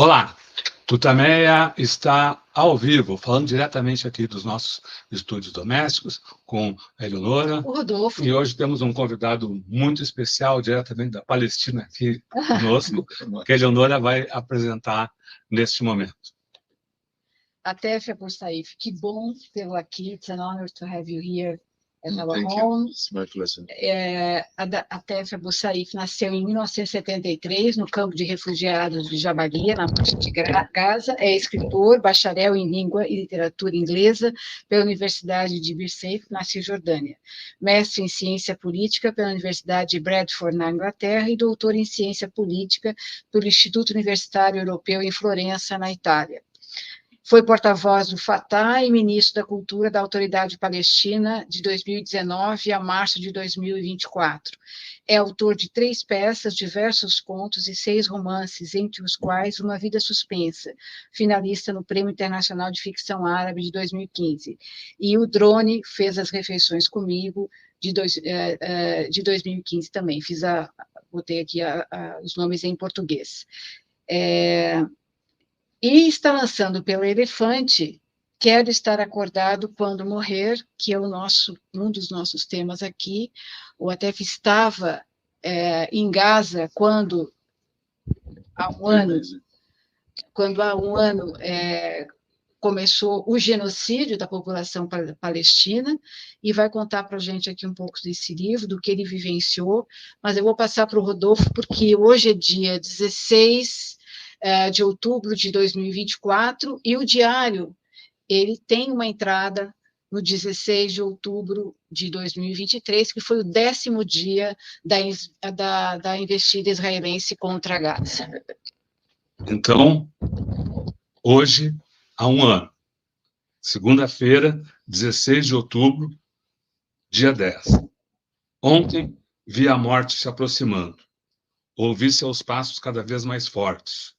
Olá, TUTAMÉIA está ao vivo, falando diretamente aqui dos nossos estúdios domésticos, com a Eleonora. O Rodolfo. E hoje temos um convidado muito especial, diretamente da Palestina, aqui conosco, que a Eleonora vai apresentar neste momento. Atef Abu Saif, que bom tê-lo aqui. It's an honor to have you here at our home. It's my pleasure. Atef Abu Saif nasceu em 1973 no campo de refugiados de Jabalia, na parte de Gaza. É escritor, bacharel em língua e literatura inglesa pela Universidade de Birzeit, na Cisjordânia. Mestre em ciência política pela Universidade de Bradford, na Inglaterra, e doutor em ciência política pelo Instituto Universitário Europeu em Florença, na Itália. Foi porta-voz do Fatah e ministro da Cultura da Autoridade Palestina de 2019 a março de 2024. É autor de 3 peças, diversos contos e 6 romances, entre os quais Uma Vida Suspensa, finalista no Prêmio Internacional de Ficção Árabe de 2015. E O Drone Fez as Refeições Comigo, de 2015 também. Botei aqui os nomes em português. E está lançando pela Elefante Quero Estar, Acordado, Quando, Morrer, que é um dos nossos temas aqui. O Atef estava em Gaza quando há um ano começou o genocídio da população palestina, e vai contar para a gente aqui um pouco desse livro, do que ele vivenciou, mas eu vou passar para o Rodolfo, porque hoje é dia 16 de outubro de 2024, e o diário, ele tem uma entrada no 16 de outubro de 2023, que foi o 10º dia da investida israelense contra Gaza. Então, hoje, há um ano, segunda-feira, 16 de outubro, dia 10. Ontem, vi a morte se aproximando. Ouvi seus passos cada vez mais fortes.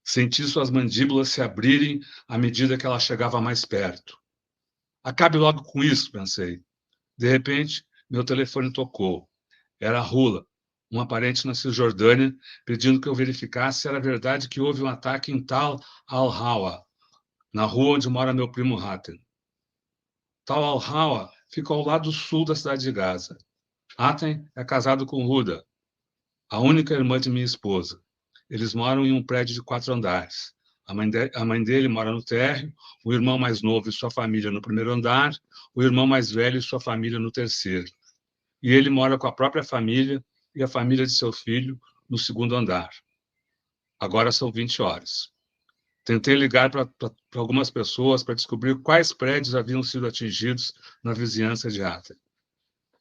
Senti suas mandíbulas se abrirem à medida que ela chegava mais perto. Acabe logo com isso, pensei. De repente, meu telefone tocou. Era a Rula, uma parente na Cisjordânia, pedindo que eu verificasse se era verdade que houve um ataque em Tal al-Hawa, na rua onde mora meu primo Hatem. Tal al-Hawa fica ao lado sul da cidade de Gaza. Hatem é casado com Huda, a única irmã de minha esposa. Eles moram em um prédio de 4 andares. A mãe dele mora no térreo, o irmão mais novo e sua família no primeiro andar, o irmão mais velho e sua família no terceiro. E ele mora com a própria família e a família de seu filho no segundo andar. Agora são 20 horas. Tentei ligar para algumas pessoas para descobrir quais prédios haviam sido atingidos na vizinhança de Atef,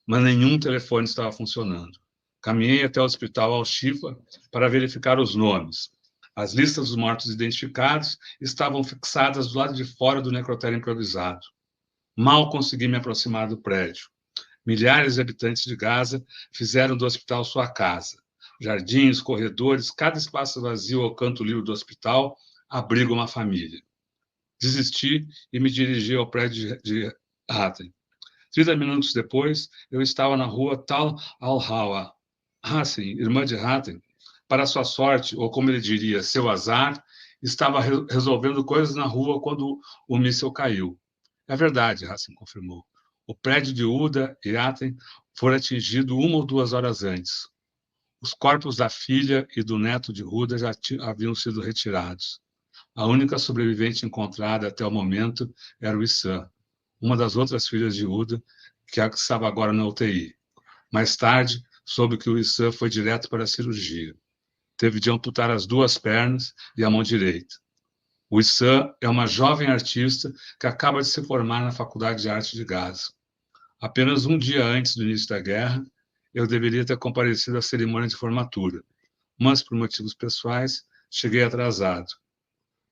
mas nenhum telefone estava funcionando. Caminhei até o hospital Al-Shifa para verificar os nomes. As listas dos mortos identificados estavam fixadas do lado de fora do necrotério improvisado. Mal consegui me aproximar do prédio. Milhares de habitantes de Gaza fizeram do hospital sua casa. Jardins, corredores, cada espaço vazio ou canto livre do hospital abriga uma família. Desisti e me dirigi ao prédio de Hatem. 30 minutos depois, eu estava na rua Tal al-Hawa. Sim, irmã de Hatem, para sua sorte, ou como ele diria, seu azar, estava resolvendo coisas na rua quando o míssil caiu. É verdade, Hatem confirmou. O prédio de Uda e Hatem foi atingido 1 ou 2 horas antes. Os corpos da filha e do neto de Uda já haviam sido retirados. A única sobrevivente encontrada até o momento era o Issam, uma das outras filhas de Uda, que estava agora na UTI. Mais tarde, soube que o Issam foi direto para a cirurgia. Teve de amputar as 2 pernas e a mão direita. O Issam é uma jovem artista que acaba de se formar na Faculdade de Arte de Gaza. Apenas um dia antes do início da guerra, eu deveria ter comparecido à cerimônia de formatura, mas, por motivos pessoais, cheguei atrasado.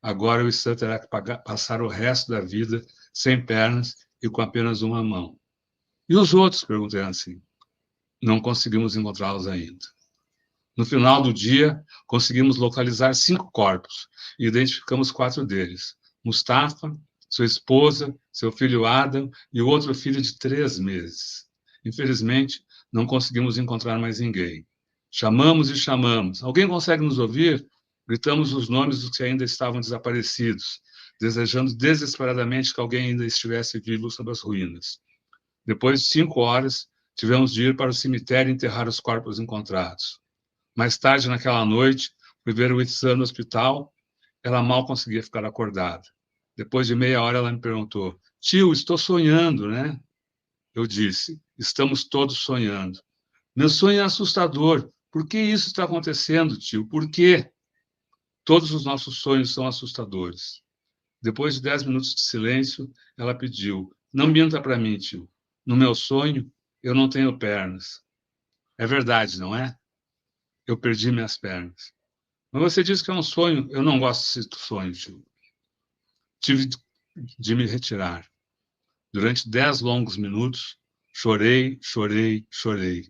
Agora o Issam terá que passar o resto da vida sem pernas e com apenas uma mão. E os outros? Perguntei assim. Não conseguimos encontrá-los ainda. No final do dia, conseguimos localizar 5 corpos e identificamos 4 deles. Mustafa, sua esposa, seu filho Adam e o outro filho de 3 meses. Infelizmente, não conseguimos encontrar mais ninguém. Chamamos e chamamos. Alguém consegue nos ouvir? Gritamos os nomes dos que ainda estavam desaparecidos, desejando desesperadamente que alguém ainda estivesse vivo sobre as ruínas. Depois de 5 horas, tivemos de ir para o cemitério enterrar os corpos encontrados. Mais tarde, naquela noite, fui ver o Itzan no hospital. Ela mal conseguia ficar acordada. Depois de meia hora, ela me perguntou: tio, estou sonhando, né? Eu disse: estamos todos sonhando. Meu sonho é assustador. Por que isso está acontecendo, tio? Por quê? Todos os nossos sonhos são assustadores. Depois de 10 minutos de silêncio, ela pediu: não minta para mim, tio. No meu sonho, eu não tenho pernas. É verdade, não é? Eu perdi minhas pernas. Mas você disse que é um sonho. Eu não gosto de sonho, tio. Tive de me retirar. Durante 10 longos minutos, chorei, chorei, chorei.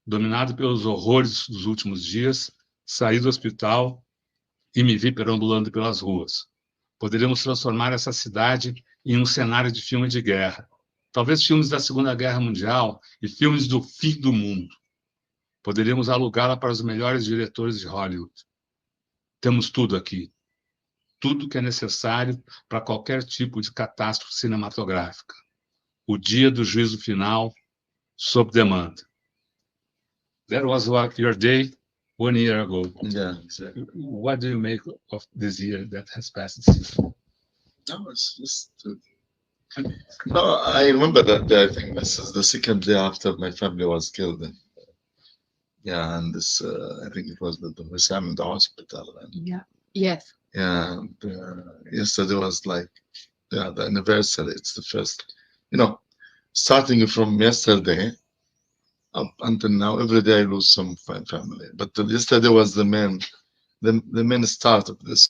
Dominado pelos horrores dos últimos dias, saí do hospital e me vi perambulando pelas ruas. Poderíamos transformar essa cidade em um cenário de filme de guerra. Talvez filmes da Segunda Guerra Mundial e filmes do fim do mundo. Poderíamos alugá-la para os melhores diretores de Hollywood. Temos tudo aqui. Tudo que é necessário para qualquer tipo de catástrofe cinematográfica. O dia do juízo final, sob demanda. That was your day 1 year ago. Yeah, exactly. What do you make of this year that has passed? No, it's just. No, I remember that day. I think this is the second day after my family was killed. Yeah, and this, I think it was the Wissam in the hospital. And, Yeah. Yes. yeah, and, yesterday was like, yeah, the anniversary. It's the first, you know, starting from yesterday up until now, every day I lose some family. But yesterday was the main start of this.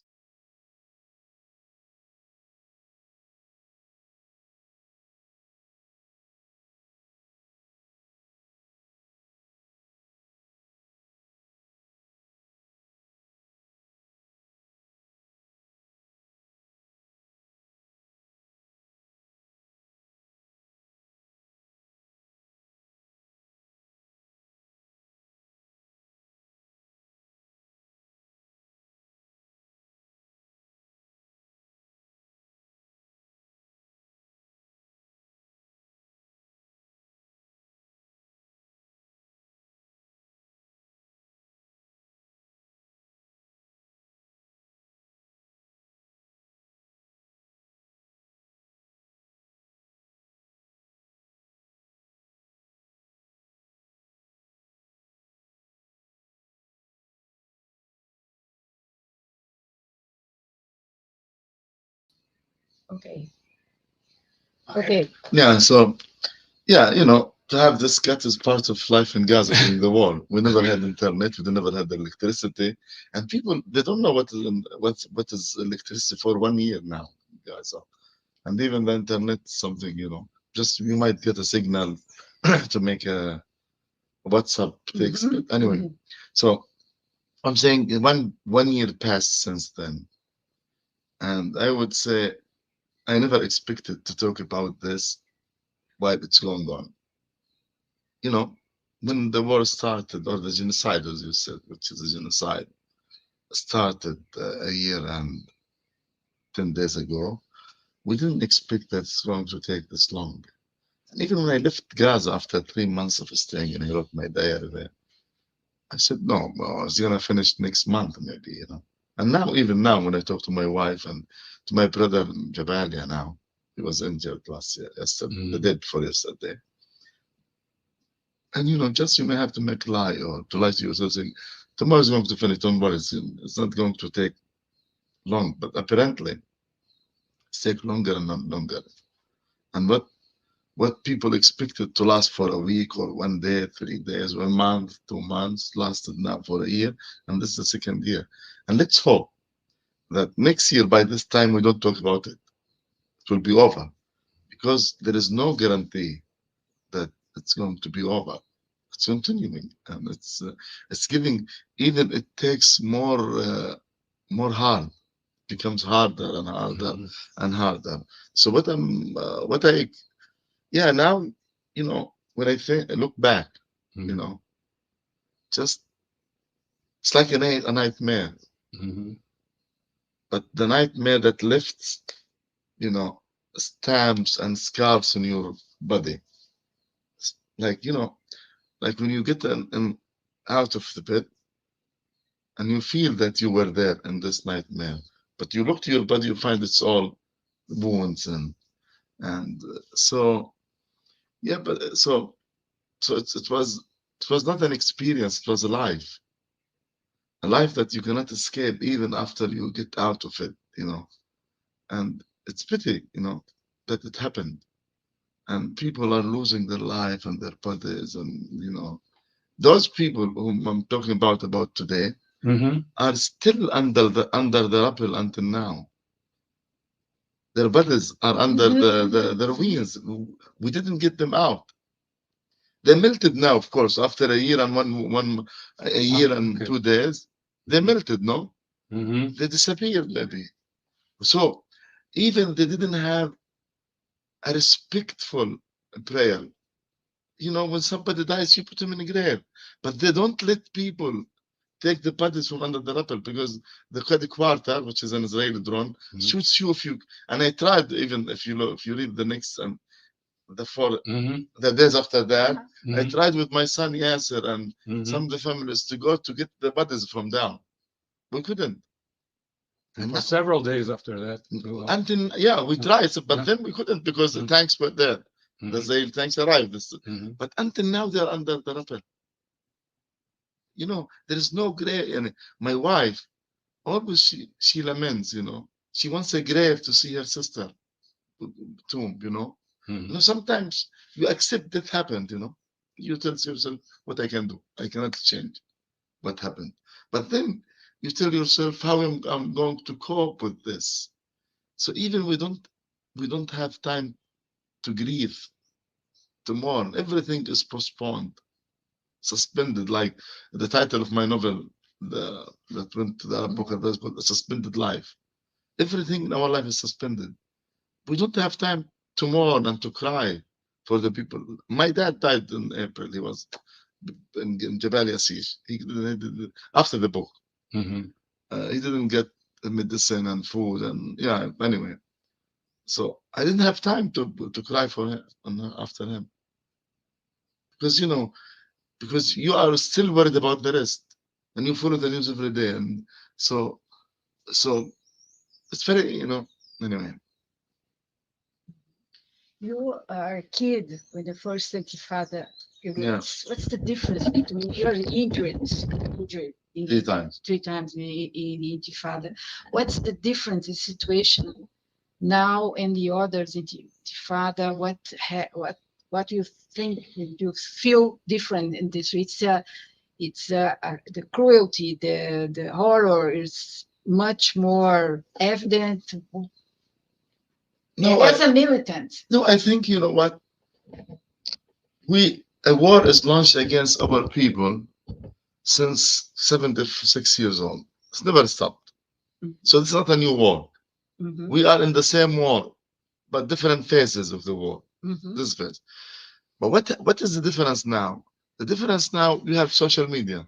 Okay. Okay. Yeah, so yeah, to have this cat is part of life in Gaza during the war. We never had internet, we never had electricity, and people they don't know what is electricity for 1 year now, in Gaza. And even the internet is something, just you might get a signal to make a WhatsApp text. But anyway, so I'm saying one year passed since then, and I would say I never expected to talk about this while it's going on. When the war started, or the genocide, as you said, which is a genocide, started a year and 10 days ago, we didn't expect that it's going to take this long. And even when I left Gaza after 3 months of staying, and I wrote my diary there, I said, no, well, it's going to finish next month, maybe. And now, even now, when I talk to my wife and to my brother Jabalia now, he was injured last year, yesterday, the day before yesterday. And just you may have to make a lie or to lie to yourself saying, tomorrow is going to finish, don't worry, it's not going to take long. But apparently, it's take longer and longer. And what people expected to last for a week or 1 day, 3 days, 1 month, 2 months, lasted now for a year, and this is the second year. And let's hope that next year, by this time, we don't talk about it. It will be over, because there is no guarantee that it's going to be over. It's continuing, and it's giving. Even it takes more hard, becomes harder and harder and harder. So now, when I look back, just it's like a nightmare. But the nightmare that lifts, stamps and scars on your body, like like when you get out of the bed and you feel that you were there in this nightmare, but you look to your body, you find it's all wounds and so yeah, but so it was not an experience, it was a life that you cannot escape even after you get out of it, and it's pity, that it happened, and people are losing their life and their bodies, and those people whom I'm talking about today are still under the rubble until now. Their bodies are under the ruins. We didn't get them out. They melted now, of course, after a year and a year and 2 days. They melted, no? They disappeared, maybe. So even they didn't have a respectful prayer. When somebody dies, you put him in a grave. But they don't let people take the bodies from under the rubble, because the Quarter, which is an Israeli drone, shoots you if you. And I tried, even if you read the next the days after that, I tried with my son Yasser and some of the families to go to get the bodies from down. We couldn't. And for several days after that. Until we tried, but then we couldn't, because the tanks were there. The Israeli tanks arrived. But until now, they're under the rubble. There is no grave. And my wife, always she laments, she wants a grave to see her sister tomb, sometimes you accept that happened, you tell yourself, what I can do, I cannot change what happened. But then you tell yourself how I'm going to cope with this. So even we don't have time to grieve, to mourn. Everything is postponed, suspended, like the title of my novel that went to the Arab book is called A Suspended Life. Everything in our life is suspended. We don't have time to mourn and to cry for the people. My dad died in April. He was in Jabal Yasir. After the book. He didn't get the medicine and food, and anyway. So I didn't have time to cry for him after him. Because you are still worried about the rest, and you follow the news every day, and so it's very, anyway. You are a kid when the first Intifada. What's the difference between you're injured 3 times? 3 times in the Intifada. What's the difference in situation now and the others Intifada? What do you think? You feel different in this? It's the cruelty, the horror is much more evident. No, as a militant. No, I think what a war is launched against our people since 76 years old. It's never stopped. So it's not a new war. We are in the same war, but different phases of the war. This phase. But what is the difference now? The difference now, you have social media,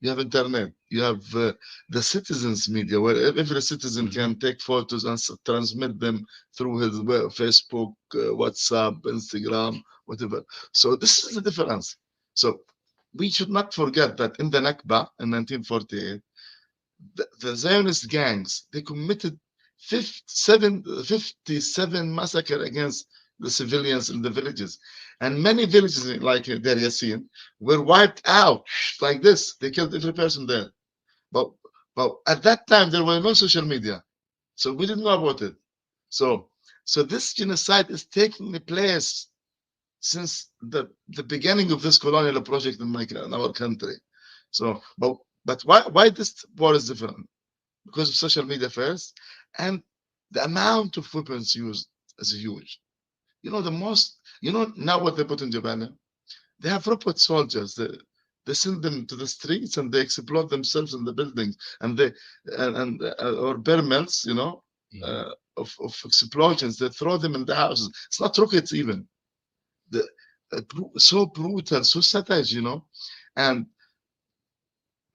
you have internet, you have the citizens' media, where every citizen can take photos and transmit them through his Facebook, WhatsApp, Instagram, whatever. So this is the difference. So we should not forget that in the Nakba in 1948, the Zionist gangs, they committed 57 massacres against the civilians in the villages. And many villages like Deir Yassin were wiped out like this. They killed every person there. But at that time, there were no social media. So we didn't know about it. So this genocide is taking place since the beginning of this colonial project in our country. So, but why this war is different? Because of social media first, and the amount of weapons used is huge. Now what they put in Japan, they have robot soldiers. They send them to the streets and they explode themselves in the buildings, and or bare mills, of explosions. They throw them in the houses. It's not rockets even. So brutal, so savage, and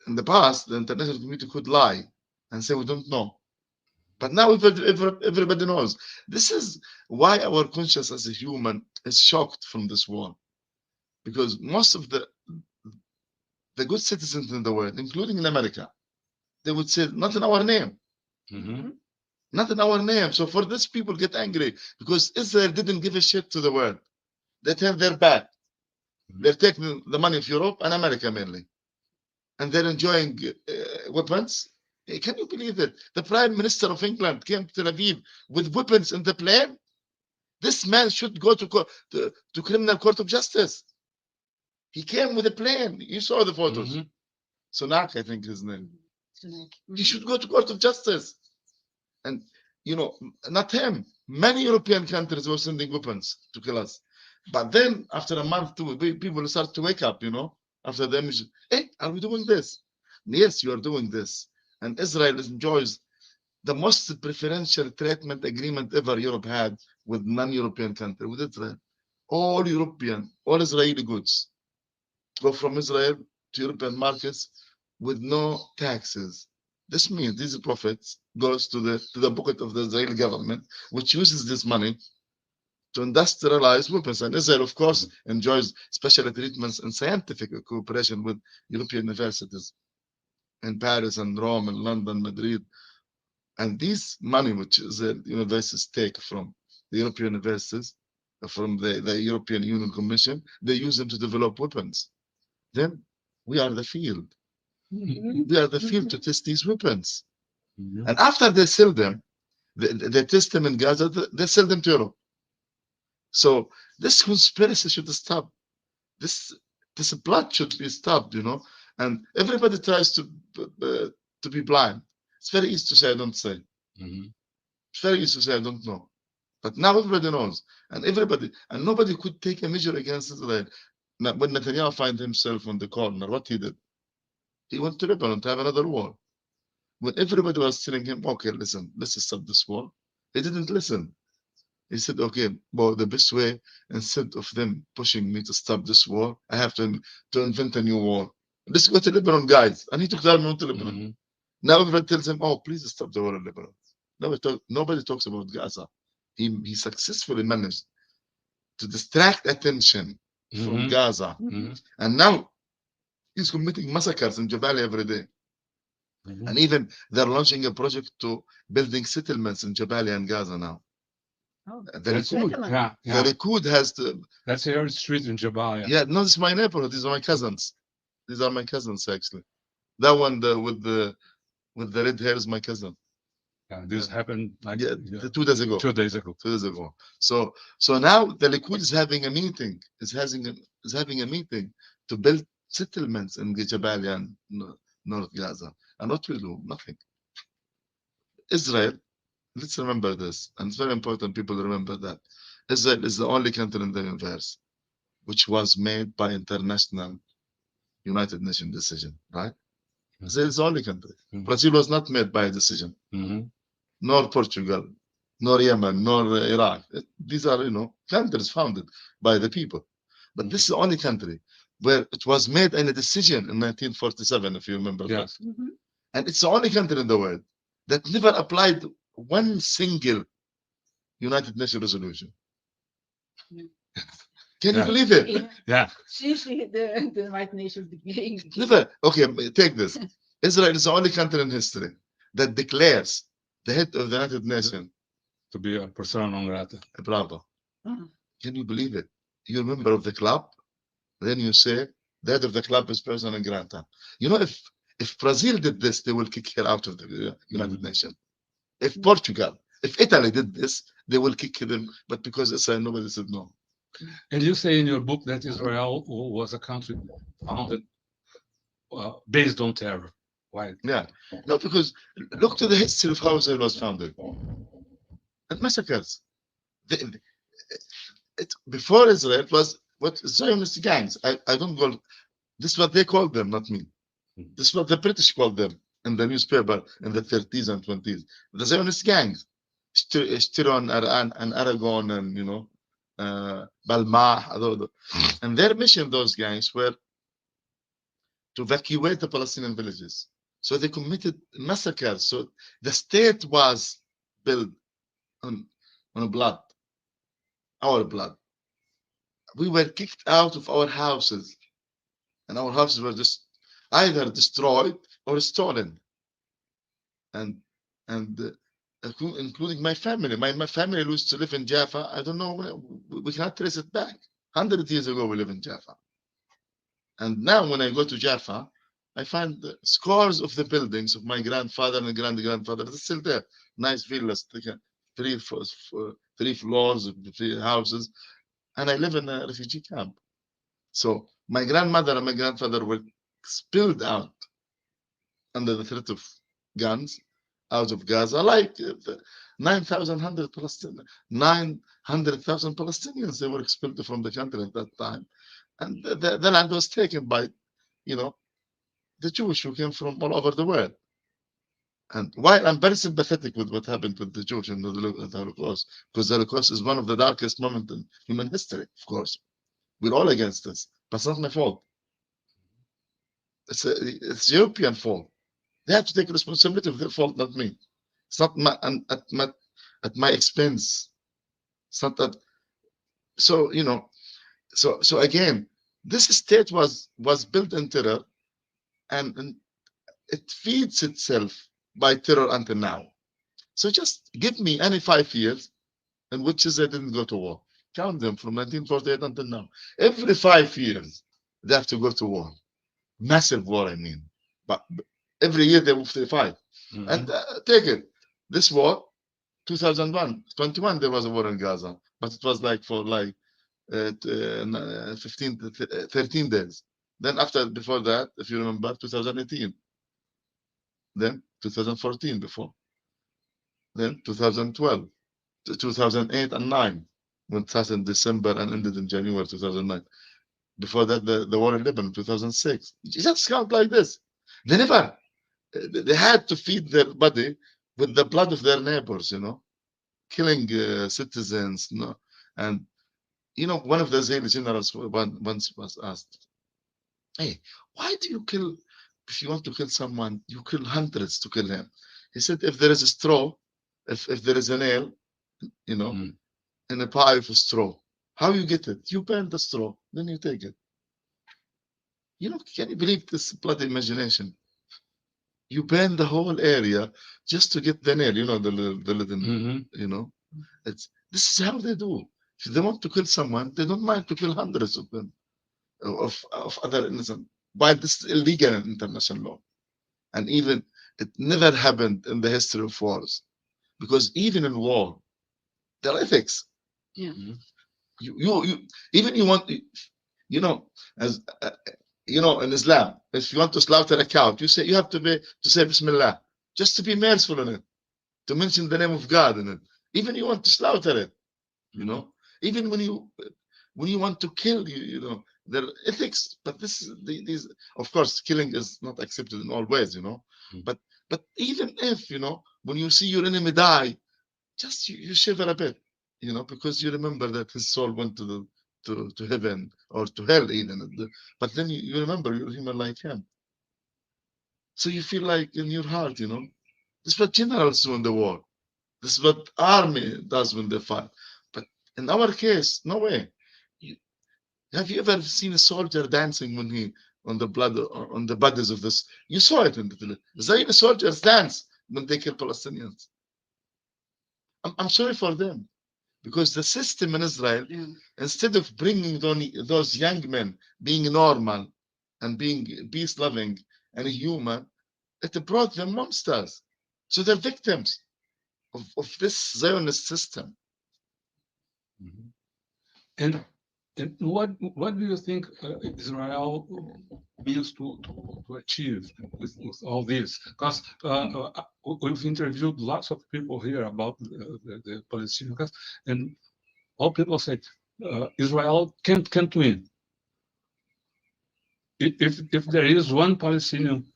in the past, the international community could lie and say we don't know. But now everybody knows. This is why our conscience as a human is shocked from this war. Because most of the good citizens in the world, including in America, they would say, not in our name. Mm-hmm. Not in our name. So for this, people get angry because Israel didn't give a shit to the world. They turned their back. They're taking the money of Europe and America mainly. And they're enjoying weapons. Can you believe it? The Prime Minister of England came to Tel Aviv with weapons in the plane. This man should go to Criminal Court of Justice. He came with a plane. You saw the photos. Mm-hmm. Sunak, I think his name. Sunak. He should go to Court of Justice. And, you know, not him. Many European countries were sending weapons to kill us. But then, after a month, people start to wake up, you know, after the image. Hey, are we doing this? Yes, you are doing this. And Israel enjoys the most preferential treatment agreement ever Europe had with non-European country, with Israel. All European, all Israeli goods go from Israel to European markets with no taxes. This means these profits goes to the pocket of the Israeli government, which uses this money to industrialize weapons. And Israel, of course, enjoys special treatments and scientific cooperation with European universities in Paris and Rome and London, Madrid. And this money, which the universities take from the European universities, from the European Union Commission, they use them to develop weapons. Then we are the field. We are the field to test these weapons. Mm-hmm. And after they sell them, they test them in Gaza, they sell them to Europe. So this conspiracy should stop. This plot should be stopped, you know. And everybody tries to be blind. It's very easy to say I don't say. Mm-hmm. It's very easy to say I don't know. But now everybody knows, and nobody could take a measure against Israel. Now, when Netanyahu found himself on the corner, what he did? He went to Lebanon to have another war. When everybody was telling him, okay, listen, let's stop this war, he didn't listen. He said, okay, well, the best way, instead of them pushing me to stop this war, I have to invent a new war. Let's go to Lebanon, guys. And he took the army to Lebanon. Mm-hmm. Now everybody tells him, oh, please stop the war in Lebanon. Nobody talks about Gaza. He successfully managed to distract attention from Gaza. Mm-hmm. And now he's committing massacres in Jabalia every day. Mm-hmm. And even they're launching a project to building settlements in Jabalia and Gaza now. Oh, Very cool. Yeah, yeah. Very cool has to. That's your street in Jabalia. Yeah, no, this is my neighborhood. These are my cousins. These are my cousins, actually. That one with the red hair is my cousin. Yeah, this happened like 2 days ago. 2 days ago. 2 days ago. So now the Likud is having a meeting. Is having a meeting to build settlements in Jabalia and North Gaza. And what will do? Nothing. Israel. Let's remember this, and it's very important people remember that Israel is the only country in the universe which was made by international United Nations decision, right? Israel is the only country. Brazil was not made by a decision, nor Portugal, nor Yemen, nor Iraq. These are, countries founded by the people. But this is the only country where it was made in a decision in 1947, if you remember that. And it's the only country in the world that never applied one single United Nations resolution. Can you believe it? Yeah. The United Nations became. Never. Okay, take this. Israel is the only country in history that declares the head of the United Nations to be a persona non grata. Bravo. Can you believe it? You're a member of the club, then you say the head of the club is persona non grata. You know, if Brazil did this, they will kick her out of the United Nations. If Portugal, if Italy did this, they will kick them. But because Israel, nobody said no. And you say in your book that Israel was a country founded based on terror. Why? Yeah. No, because look to the history of how Israel was founded. And massacres. Before Israel, it was what Zionist gangs. I don't call this is what they called them, not me. This is what the British called them in the newspaper in the 30s and 20s. The Zionist gangs, Shtiron and Aragon and Balmah, and their mission, those gangs, were to evacuate the Palestinian villages. So they committed massacres. So the state was built on blood, our blood. We were kicked out of our houses, and our houses were just either destroyed or stolen. And including my family. My family used to live in Jaffa. I don't know, we cannot trace it back. 100 years ago, we live in Jaffa. And now when I go to Jaffa, I find scores of the buildings of my grandfather and grandfather. They're still there. Nice villas, 3 floors, 3 houses. And I live in a refugee camp. So my grandmother and my grandfather were spilled out under the threat of guns out of Gaza, like 9,000 Palestinians. They were expelled from the country at that time. And the land was taken by, the Jewish who came from all over the world. And while I'm very sympathetic with what happened with the Jews in the Holocaust, because the Holocaust is one of the darkest moments in human history, of course. We're all against this, but it's not my fault. It's European fault. They have to take responsibility of their fault, not me. It's not at my expense. It's not that. So so again, this state was built in terror, and it feeds itself by terror until now. So just give me any 5 years in which they didn't go to war. Count them from 1948 until now. Every 5 years they have to go to war. Massive war, I mean. But every year they move to fight. And take it. This war, 2001, 21, there was a war in Gaza, but it was like for 13 days. Then before that, if you remember, 2018. Then 2014 before. Then 2012, 2008 and 9, when it started in December and ended in January 2009. Before that, the war in Lebanon, 2006. You just count like this. They had to feed their body with the blood of their neighbors, killing citizens, And, one of the Israeli generals once was asked, hey, why do you kill, if you want to kill someone, you kill hundreds to kill him? He said, if there is a straw, if there is a nail, in a pie of straw, how you get it? You bend the straw, then you take it. Can you believe this bloody imagination? You bend the whole area just to get the nail, the little, this is how they do. If they want to kill someone, they don't mind to kill hundreds of them, of other innocent. While this is illegal in international law. And even it never happened in the history of wars. Because even in war, there are ethics. Yeah. You want, as in Islam, if you want to slaughter a cow, you have to say Bismillah, just to be merciful in it, to mention the name of God in it. Even you want to slaughter it, even when you want to kill, there are ethics. But these, of course, killing is not accepted in all ways, But even if when you see your enemy die, just you shiver a bit, because you remember that his soul went to heaven or to hell even. But then you remember you're human like him. So you feel like in your heart, this is what generals do in the war. This is what army does when they fight. But in our case, no way. Have you ever seen a soldier dancing when he on the bodies of this? You saw it in the film. Israeli soldiers dance when they kill Palestinians. I'm sorry for them, because the system in Israel, instead of bringing those young men being normal and being peace-loving and human, it brought them monsters. So they're victims of this Zionist system. And what do you think Israel means to achieve with all this? Because we've interviewed lots of people here about the Palestinian cause, and all people say Israel can't win. If there is one Palestinian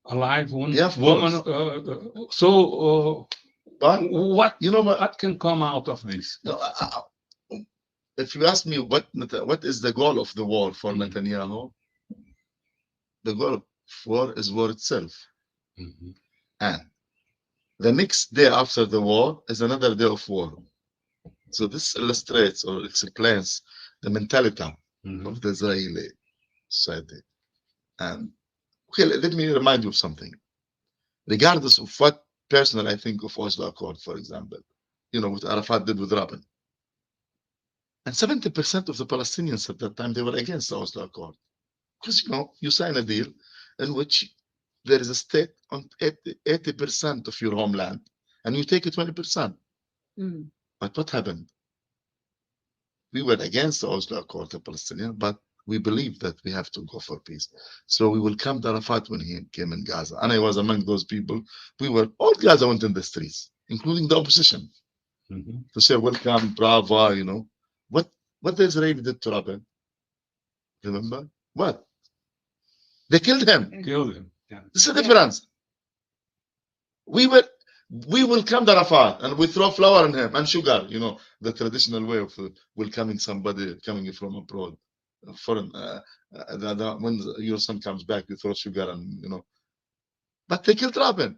alive, one woman, what can come out of this? If you ask me what is the goal of the war for Netanyahu, the goal of war is war itself. Mhm. And the next day after the war is another day of war. So this illustrates or explains the mentality of the Israeli society. And okay, let me remind you of something. Regardless of what personally I think of Oslo Accord, for example, you know, what Arafat did with Rabin. And 70% of the Palestinians at that time, they were against the Oslo Accord. Because, you know, you sign a deal in which there is a state on 80% of your homeland, and you take 20%. Mm. But what happened? We were against the Oslo Accord, the Palestinian, but we believe that we have to go for peace. So we welcomed Arafat when he came in Gaza. And I was among those people. All Gaza went in the streets, including the opposition, to say, welcome, bravo, you know. What the Israeli did to Rabin? Remember? What? They killed him. Killed him. Yeah. This is the difference. We welcomed Arafat and we throw flour on him and sugar, you know, the traditional way of welcoming somebody coming from abroad. Foreign, when your son comes back, you throw sugar and, you know. But they killed Rabin.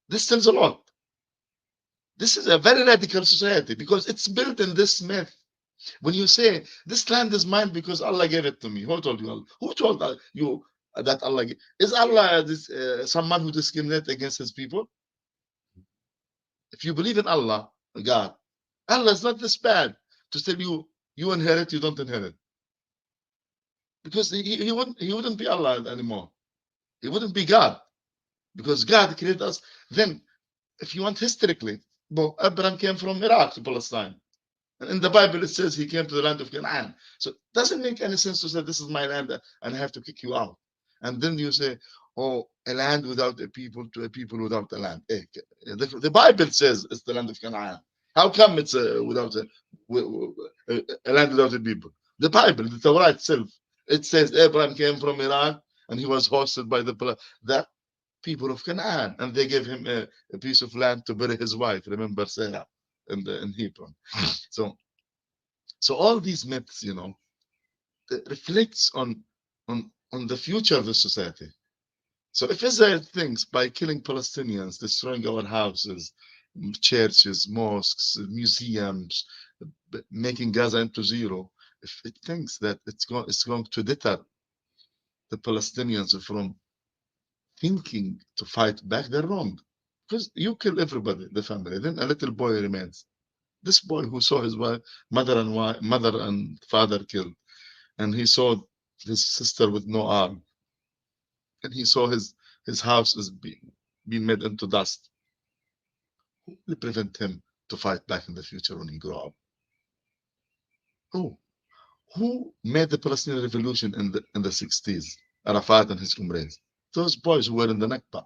This tells a lot. This is a very radical society because it's built in this myth. When you say, this land is mine because Allah gave it to me. Who told you? Who told you that Allah gave? Is Allah someone who discriminates against his people? If you believe in Allah, God, Allah is not this bad to tell you, you inherit, you don't inherit. Because he wouldn't be Allah anymore. He wouldn't be God. Because God created us. Then, if you want historically, well, Abraham came from Iraq to Palestine. And in the Bible, it says he came to the land of Canaan. So it doesn't make any sense to say, this is my land and I have to kick you out. And then you say, oh, a land without a people to a people without a land. The Bible says it's the land of Canaan. How come it's without a land without a people? The Bible, the Torah itself, it says Abraham came from Iran and he was hosted by that people of Canaan, and they gave him a piece of land to bury his wife. Remember Sarah in Hebron. So all these myths, you know, reflects on the future of the society. So if Israel thinks by killing Palestinians, destroying our houses, churches, mosques, museums, making Gaza into zero, if it thinks that it's going to deter the Palestinians from thinking to fight back, they're wrong. Because you kill everybody, the family, then a little boy remains. This boy who saw his mother and father killed, and he saw his sister with no arm, and he saw his house is being made into dust. Who will prevent him to fight back in the future when he grow up? Who made the Palestinian revolution in the 60s? Arafat and his comrades. Those boys who were in the Nakba.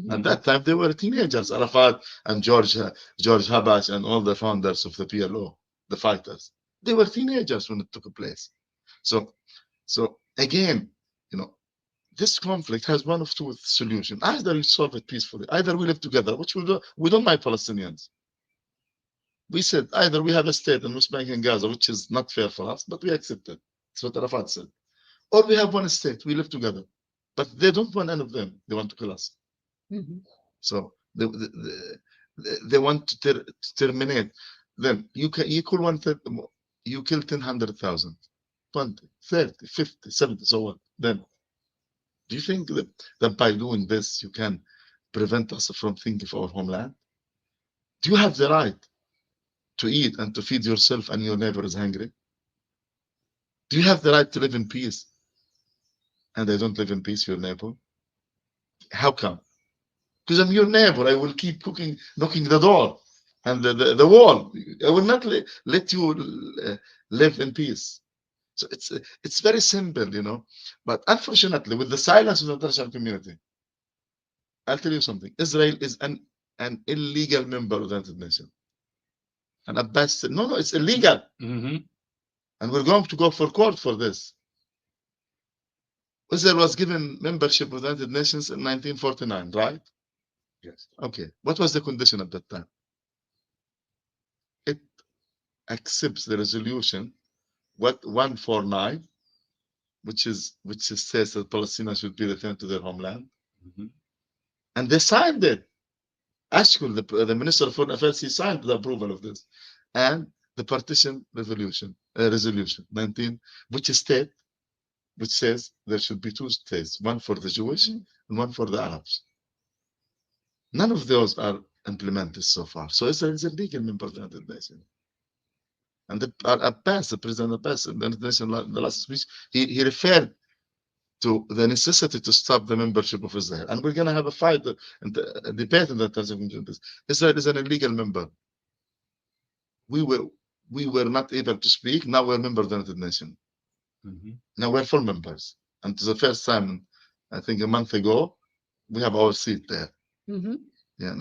At that time, they were teenagers. Arafat and George Habash and all the founders of the PLO, the fighters. They were teenagers when it took place. So again, you know, this conflict has one of two solutions. Either you solve it peacefully, either we live together, which we do. We don't mind Palestinians. We said either we have a state in West Bank and Gaza, which is not fair for us, but we accept it. That's what Arafat said. Or we have one state, we live together. But they don't want any of them. They want to kill us. So they want to terminate. Then you kill 10,000, 20, 30, 50, 70, so on. Then do you think that by doing this you can prevent us from thinking of our homeland? Do you have the right to eat and to feed yourself and your neighbor is hungry? Do you have the right to live in peace and I don't live in peace, your neighbor? How come? Because I'm your neighbor. I will keep knocking the door and the wall. I will not let you live in peace. So it's very simple, you know. But unfortunately, with the silence of the international community, I'll tell you something. Israel is an illegal member of the United Nations. And Abbas said, no, it's illegal. And we're going to go for court for this. Israel was given membership of the United Nations in 1949, right? Yes. Okay. What was the condition at that time? It accepts the resolution 149 which says that Palestinians should be returned to their homeland. And they signed it. Actually, the Minister of Foreign Affairs, he signed the approval of this. And the partition resolution 19, which says there should be 2 states, one for the Jewish and one for the Arabs. None of those are implemented so far. So Israel is a legal member of the United Nations. And the President Abbas in the United Nations, the last speech, he referred to the necessity to stop the membership of Israel. And we're going to have a fight and a debate in that terms of this. Israel is an illegal member. We were not able to speak. Now we're a member of the United Nations. Now we're full members. And for the first time, I think a month ago, we have our seat there. Yeah,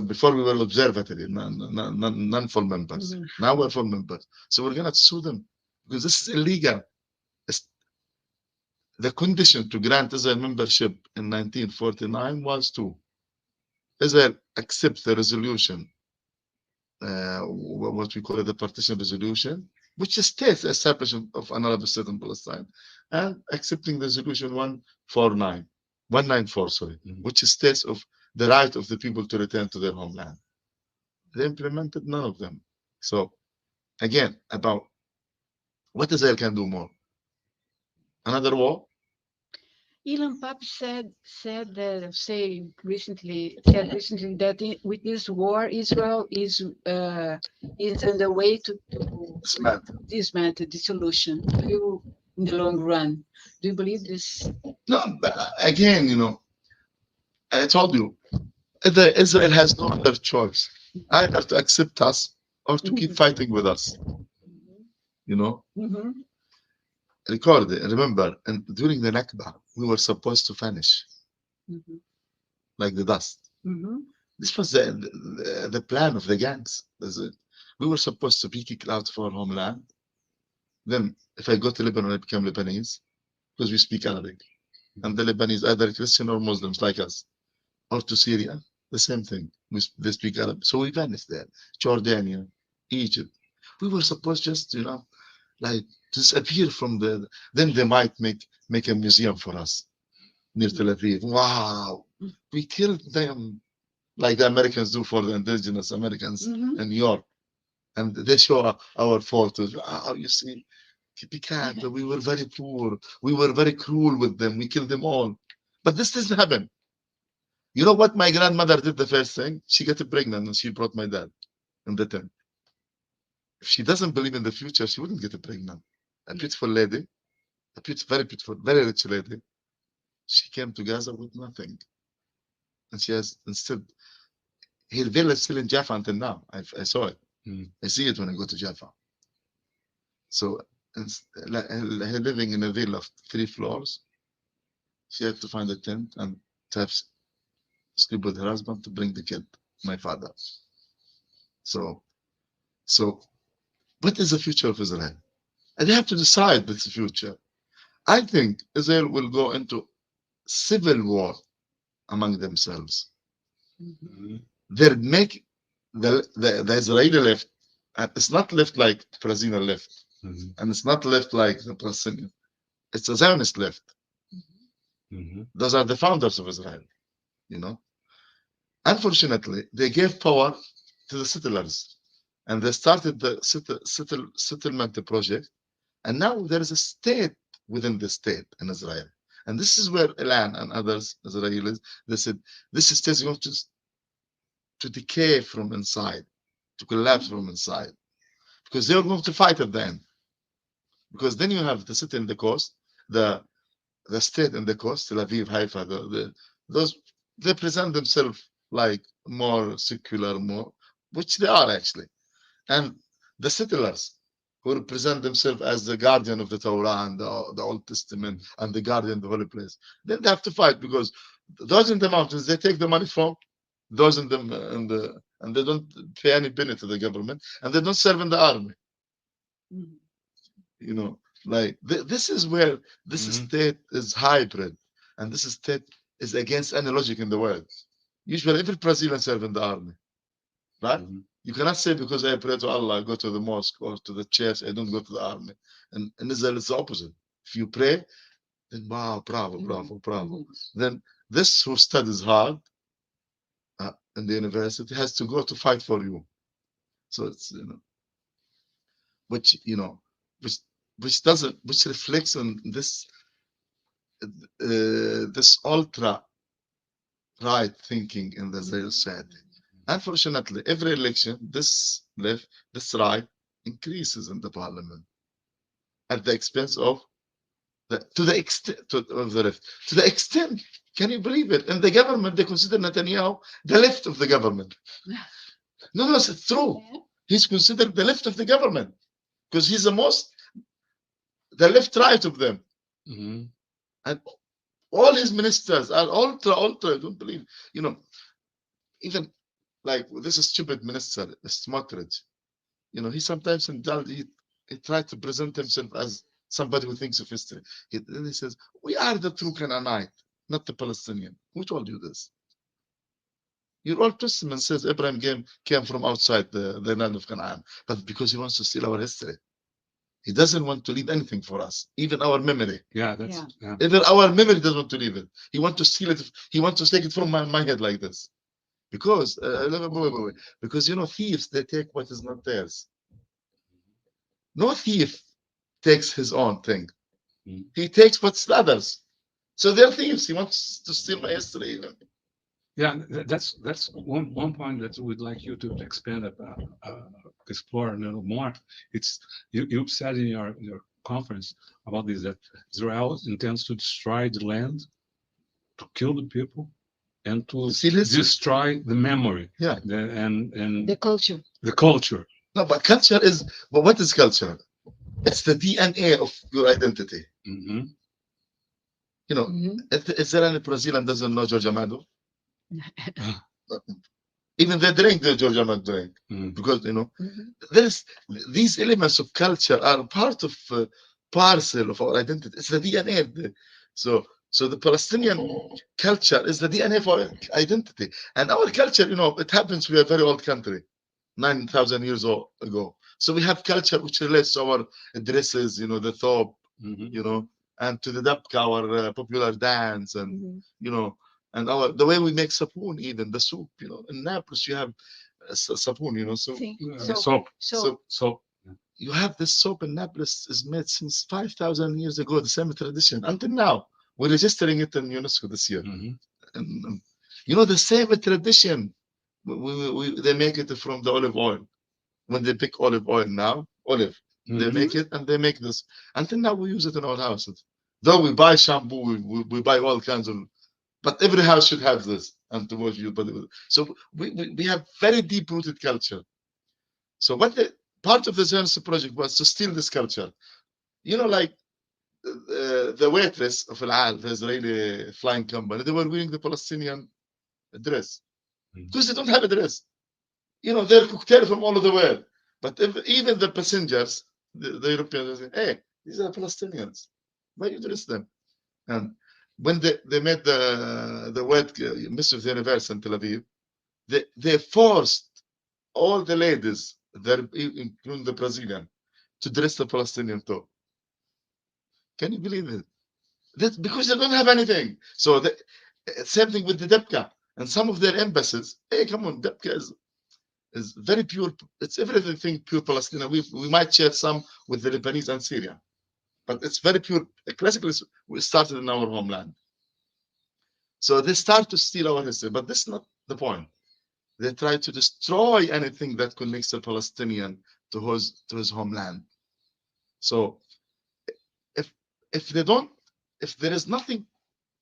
before we were observatory, non-full members. Now we're full members. So we're going to sue them because this is illegal. The condition to grant Israel membership in 1949 was to Israel accept the resolution, what we call it, the partition resolution, which states the establishment of an Arab state in Palestine, and accepting the resolution 194, which states of the right of the people to return to their homeland. They implemented none of them. So again, about what Israel can do more. Another war? Ilan Pappe said recently that with this war, Israel is on the way to dismantle the solution in the long run. Do you believe this? No, but again, I told you, Israel has no other choice. Either to accept us or to keep fighting with us. Remember, and during the Nakba, we were supposed to vanish like the dust. This was the plan of the gangs. We were supposed to be kicked out of our homeland. Then, if I go to Lebanon, I become Lebanese because we speak Arabic. And the Lebanese, either Christian or Muslims like us, or to Syria, the same thing. They speak Arabic. So we vanished there. Jordania, Egypt. We were supposed just, like, disappear from then they might make a museum for us near Tel Aviv. Wow, we killed them like the Americans do for the indigenous Americans in New York, and they show our photos. Oh, you see, we were very poor, we were very cruel with them, we killed them all. But this doesn't happen. You know what my grandmother did? The first thing, she got pregnant and she brought my dad in the tent. If she doesn't believe in the future, she wouldn't get pregnant. A beautiful lady, very beautiful, very rich lady. She came to Gaza with nothing. And she has instead, her villa is still in Jaffa until now. I saw it. I see it when I go to Jaffa. So, her living in a villa of 3 floors. She had to find a tent and to have sleep with her husband to bring the kid, my father. So, what is the future of Israel? And they have to decide what's the future. I think Israel will go into civil war among themselves. They'll make the Israeli left, and it's not left like Palestinian left, and it's not left like the Palestinian. It's a Zionist left. Those are the founders of Israel, Unfortunately, they gave power to the settlers, and they started the settlement project. And now there is a state within the state in Israel. And this is where Ilan and others, Israelis, they said, this state is going to decay from inside, to collapse from inside. Because they're going to fight at the end. Because then you have the city in the coast, the state in the coast, Tel Aviv, Haifa, those, they present themselves like more secular, which they are actually. And the settlers, who represent themselves as the guardian of the Torah and the Old Testament and the guardian of the holy place. Then they have to fight because those in the mountains, they take the money from those in the and they don't pay any penny to the government, and they don't serve in the army. Like this is where this state is hybrid, and this state is against any logic in the world. Usually, every Brazilian serves in the army, right? You cannot say because I pray to Allah, I go to the mosque or to the church, I don't go to the army. And in Israel, it's the opposite. If you pray, then wow, bravo, bravo, bravo. Then this who studies hard in the university has to go to fight for you. So it's, which which reflects on this this ultra right thinking in the Israeli society. Unfortunately, every election, this left, this right increases in the parliament at the expense of to the extent, can you believe it? In the government, they consider Netanyahu the left of the government. No, it's true. He's considered the left of the government because he's the left right of them. And all his ministers are ultra, don't believe, even like this stupid minister, Smotrich, he sometimes he tried to present himself as somebody who thinks of history. He says, we are the true Canaanite, not the Palestinian. Who told you this? Your Old Testament says Abraham came from outside the land of Canaan, but because he wants to steal our history. He doesn't want to leave anything for us, even our memory. Yeah. Even our memory doesn't want to leave it. He wants to steal it. He wants to take it from my head like this. Because, because thieves, they take what is not theirs. No thief takes his own thing. He takes what's the others. So they're thieves. He wants to steal my history. Yeah, that's one point that we'd like you to expand about, explore a little more. It's you said in your conference about this, that Israel intends to destroy the land, to kill the people, and to destroy the memory. Yeah, and the culture. The culture. No, but culture is. But what is culture? It's the DNA of your identity. Is there any Brazilian doesn't know Jorge Amado? Even they drink the George Amado drink because there's these elements of culture are part of parcel of our identity. It's the DNA. So the Palestinian culture is the DNA for our identity, and our culture. It happens. We are a very old country, 9,000 years ago. So we have culture which relates to our dresses. The thobe, and to the dabka, our popular dance, and and the way we make sapoon, even the soup, in Naples you have sapoon, soap. You have this soap in Naples is made since 5,000 years ago, the same tradition until now. We're registering it in UNESCO this year. And, the same tradition. They make it from the olive oil. When they pick olive oil now, they make it and they make this. Until now we use it in our houses. Though we buy shampoo, we buy all kinds of. But every house should have this, and to wash your body with it. So we have very deep-rooted culture. So part of the Zionist project was to steal this culture. Like the waitress of Al Al, the Israeli flying company, they were wearing the Palestinian dress because they don't have a dress. They're cocktail from all over the world. But even the passengers, the Europeans, say, hey, these are Palestinians. Why you dress them? And when they made the word Miss of the Universe in Tel Aviv, they forced all the ladies, including the Brazilian, to dress the Palestinian top. Can you believe it? That's because they don't have anything. So same thing with the Debka. And some of their embassies, hey, come on, Debka is very pure. It's everything pure Palestinian. We might share some with the Lebanese and Syria. But it's very pure. Classically, we started in our homeland. So they start to steal our history, but this is not the point. They try to destroy anything that connects the Palestinian to his homeland. So if there is nothing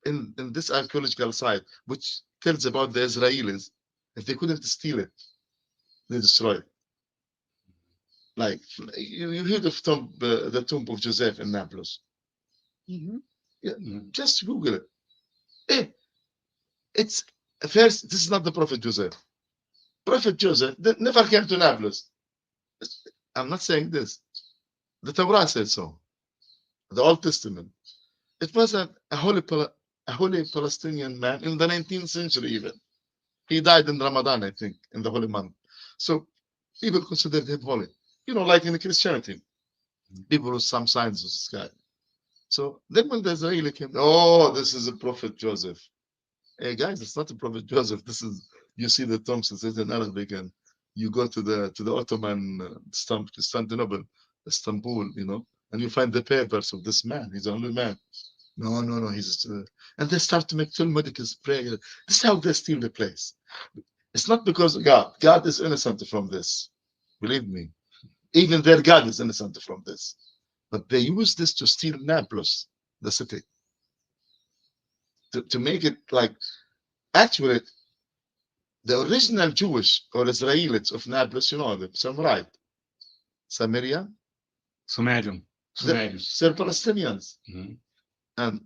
in this archaeological site which tells about the Israelis, if they couldn't steal it, they destroy it. Like you heard of the tomb of Joseph in Naples. Yeah, just Google it. It's first. This is not the Prophet Joseph. Prophet Joseph never came to Naples. I'm not saying this. The Torah said so. The Old Testament. It was a holy Palestinian man in the 19th century even. He died in Ramadan, I think, in the holy month. So people considered him holy. Like in Christianity, people with some signs of the sky. So then when the Israeli came, oh, this is a Prophet Joseph. Hey guys, it's not a Prophet Joseph. This is, you see the tombs, it says in Arabic, and you go to the Ottoman Constantinople, Istanbul, you know, and you find the papers of this man. He's the only man. No, no, no. He's and they start to make medicals prayer. This is how they steal the place. It's not because of God. God is innocent from this. Believe me. Even their God is innocent from this. But they use this to steal Nablus, the city. To make it like, actually, the original Jewish or Israelites of Nablus, you know them, Samurite, Samaria, Sumerian. they're Palestinians. Mm-hmm. And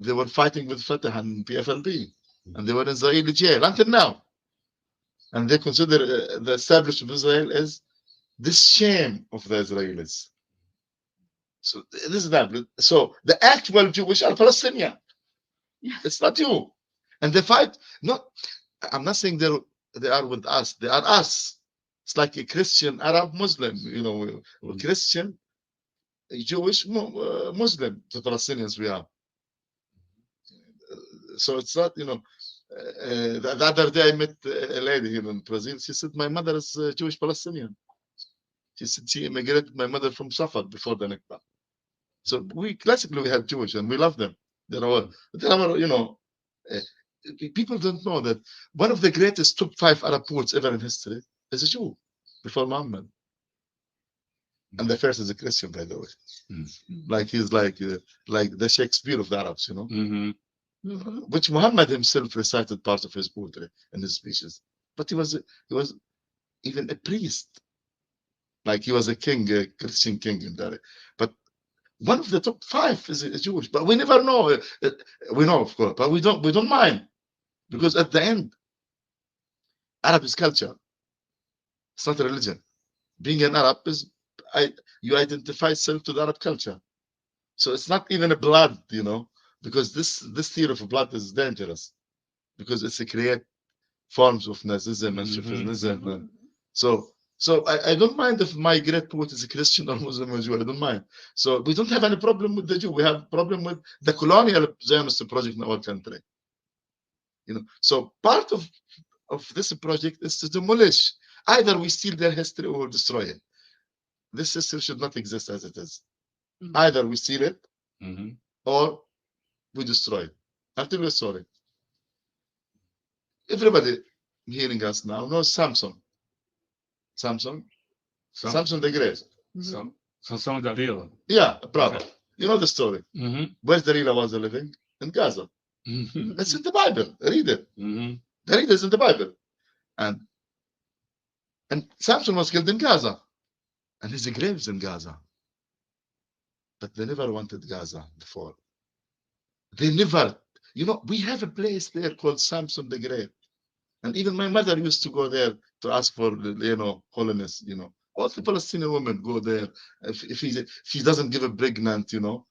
they were fighting with Fatah and PFLP. And they were in Israeli jail until now. And they consider the establishment of Israel as this shame of the Israelis. So this is that. So the actual Jewish are Palestinian. It's not you. And they fight. Not. I'm not saying they are with us. They are us. It's like a Christian, Arab, Muslim. You know, Christian, Jewish, Muslim. The Palestinians we are. So it's not, you know. The other day I met a lady here in Brazil. She said, my mother is Jewish Palestinian. She said she immigrated my mother from Safad before the Nakba. So we classically we have Jewish and we love them. They're our, you know, people don't know that one of the greatest top 5 Arab poets ever in history is a Jew before Muhammad. And the first is a Christian, by the way. Like he's like the Shakespeare of the Arabs, you know. Which Muhammad himself recited part of his poetry in his speeches. But he was even a priest. Like he was a king, a Christian king in that. But one of the top 5 is Jewish. But we never know. We know, of course, but we don't mind. Because at the end, Arab is culture. It's not a religion. Being an Arab is you identify yourself to the Arab culture. So it's not even a blood, you know, because this theory of blood is dangerous because it's a create forms of Nazism and chauvinism. So I don't mind if my great poet is a Christian or Muslim or Jew. I don't mind. So we don't have any problem with the Jew. We have a problem with the colonial Zionist project in our country. You know, so part of this project is to demolish. Either we steal their history or destroy it. This history should not exist as it is. Either we steal it or we destroy it. I'll tell you a story. Everybody hearing us now knows Samson. Samson the Great. Samson Dalila. Yeah, brother. Okay. You know the story. Where Dalila was living? In Gaza. It's in the Bible. Read it. Read it in the Bible. And Samson was killed in Gaza. And his grave's in Gaza. But they never wanted Gaza before. They never, you know, we have a place there called Samson the Great. And even my mother used to go there to ask for, you know, holiness, you know. All the Palestinian women go there. If she doesn't give a pregnant, you know,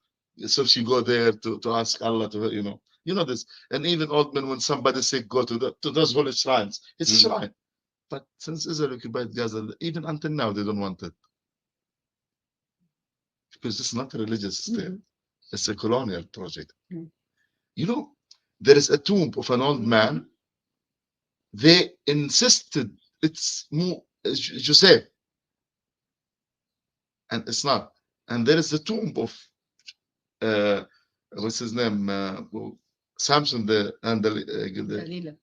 so she go there to ask Allah to, you know this. And even old men, when somebody's sick, go to those holy shrines. It's a shrine. But since Israel occupied Gaza, even until now, they don't want it. Because it's not a religious state. It's a colonial project. You know, there is a tomb of an old man. They insisted it's Joseph. And it's not. And there is the tomb of, what's his name? Samson Dalila.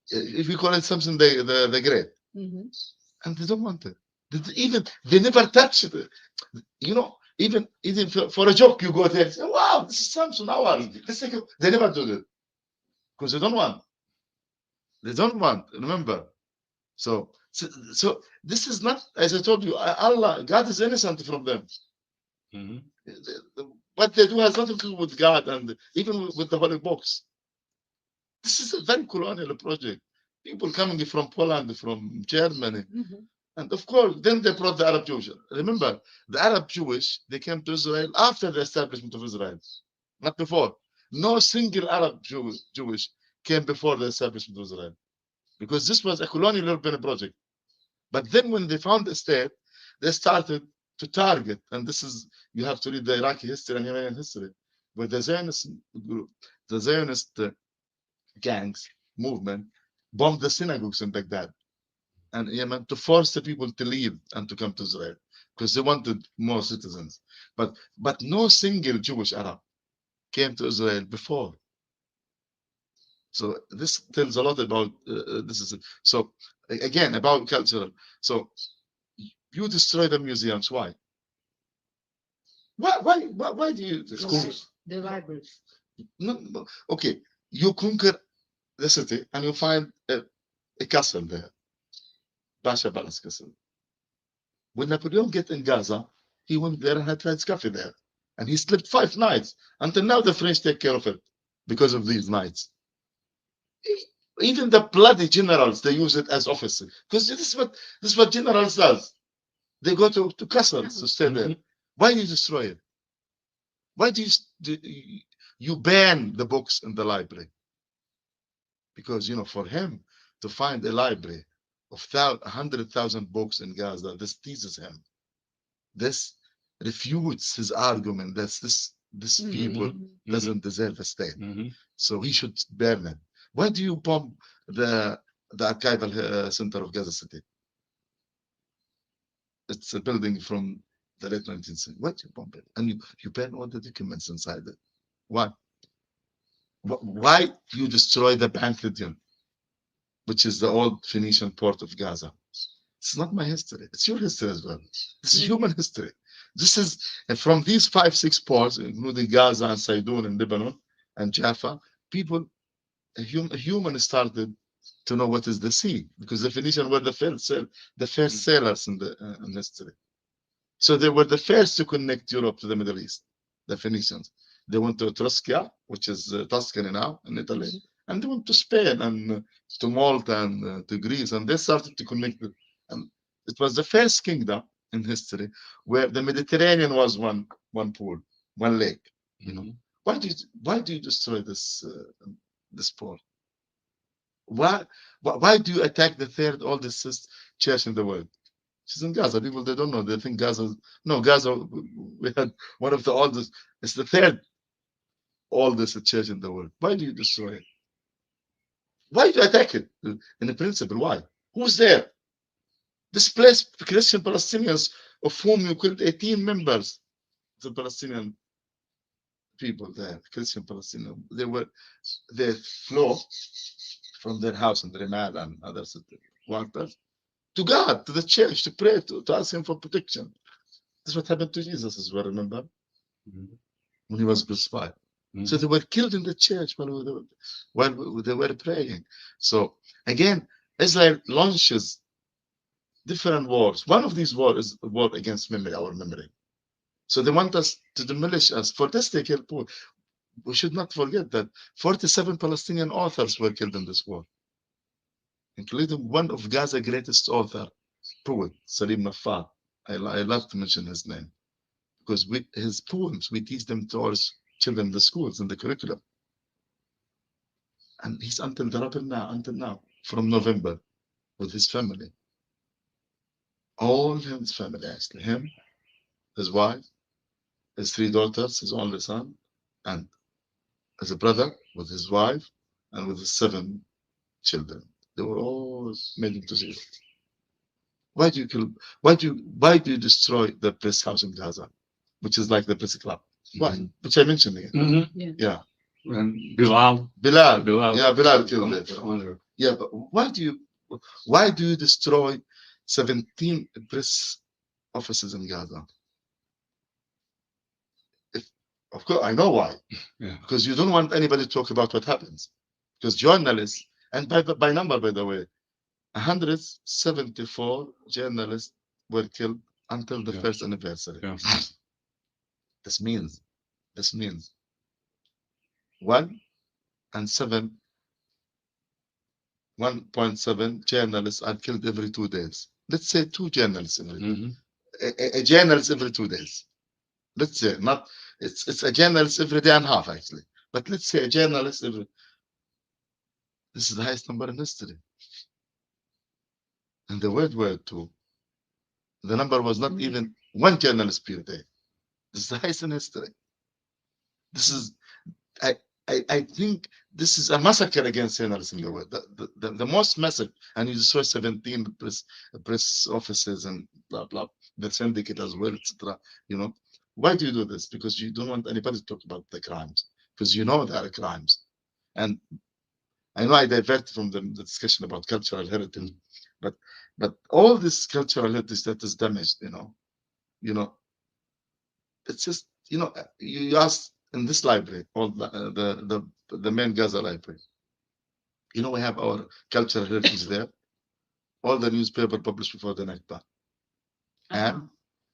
If we call it Samson the Great. And they don't want it. They never touch it. You know, even for a joke, you go there and say, wow, this is Samson, ours. They never do that. Because they don't want. They don't want, remember. So this is not, as I told you, Allah, God is innocent from them. What they do has nothing to do with God and even with the Holy Books. This is a very colonial project. People coming from Poland, from Germany. And of course, then they brought the Arab Jewish. Remember, the Arab Jewish, they came to Israel after the establishment of Israel, not before. No single Arab Jewish came before the establishment of Israel, because this was a colonial European project. But then when they found the state, they started to target, and this is, you have to read the Iraqi history and Iranian history, where the Zionist group, the Zionist gangs movement bombed the synagogues in Baghdad and Yemen to force the people to leave and to come to Israel because they wanted more citizens. But no single Jewish Arab came to Israel before. So this tells a lot about this is so again about cultural. So you destroy the museums. Why? Why do you? The libraries. No, okay, you conquer the city and you find a castle there, Pasha Palace Castle. When Napoleon get in Gaza, he went there and had tried coffee there, and he slept 5 nights. Until now, the French take care of it because of these nights. Even the bloody generals, they use it as offices because this is what generals does. They go to castles to stay there. Why do you destroy it? Why do you ban the books in the library? Because, you know, for him to find a library of 100,000 books in Gaza, this teases him. This refutes his argument that this people doesn't deserve a state. So he should burn it. Why do you bomb the archival center of Gaza City? It's a building from the late 19th century. Why do you bomb it? And you burn all the documents inside it. Why? Why do you destroy the Bank-Lydian, which is the old Phoenician port of Gaza? It's not my history. It's your history as well. This is human history. This is, and from these 5-6 ports, including Gaza and Sidon and Lebanon and Jaffa, people, a human started to know what is the sea, because the Phoenicians were the first sailors in history. So they were the first to connect Europe to the Middle East, the Phoenicians. They went to Etrusca, which is Tuscany now in Italy, and they went to Spain and to Malta and to Greece, and they started to connect. And it was the first kingdom in history where the Mediterranean was one pool, one lake. You know, why do you destroy this port? Why do you attack the third oldest church in the world? She's in Gaza. People, they don't know. They think Gaza. No, Gaza. We had one of the oldest. It's the third oldest church in the world. Why do you destroy it? Why do you attack it? In the principle, why? Who's there? Displaced Christian Palestinians, of whom you killed 18 members. The Palestinian people there, Christian Palestinian, they flew from their house in Ramad and other quarters to God, to the church, to pray, to ask him for protection. This is what happened to Jesus as well, remember? When he was crucified. So they were killed in the church while they were praying. So again, Israel launches different wars. One of these wars is a war against memory, our memory. So they want us to demolish us. For this, they killed Paul. We should not forget that 47 Palestinian authors were killed in this war, including one of Gaza's greatest author, poet, Salim Nafar. I love to mention his name because with his poems, we teach them to our children in the schools, in the curriculum. And he's until now, from November, with his family. All his family, actually. Him, his wife, his 3 daughters, his only son, and as a brother with his wife and with his 7 children. They were all made into zero. Why do you destroy the press house in Gaza, which is like the press club? Why? Which I mentioned again. Yeah. And Bilal. Yeah, Bilal killed it. Yeah, but why do you destroy 17 press offices in Gaza? Of course, I know why. Because you don't want anybody to talk about what happens. Because journalists, and by number, by the way, 174 journalists were killed until the first anniversary. This means 1.7 journalists are killed every 2 days. Let's say 2 journalists every a journalist every 2 days. Let's say not. It's a journalist every day and a half, actually. But let's say a journalist every. This is the highest number in history. In the World War II, The number was not even one journalist per day. This is the highest in history. This is, I think this is a massacre against journalists in the world. The most massive, and you saw 17 press offices and blah blah, the syndicate as well, etc. You know, why do you do this? Because you don't want anybody to talk about the crimes, because you know there are crimes. And I know I diverted from the discussion about cultural heritage, but all this cultural heritage that is damaged, you know, it's just, you ask in this library, all the main Gaza library, we have our cultural heritage there, all the newspaper published before the Nakba, and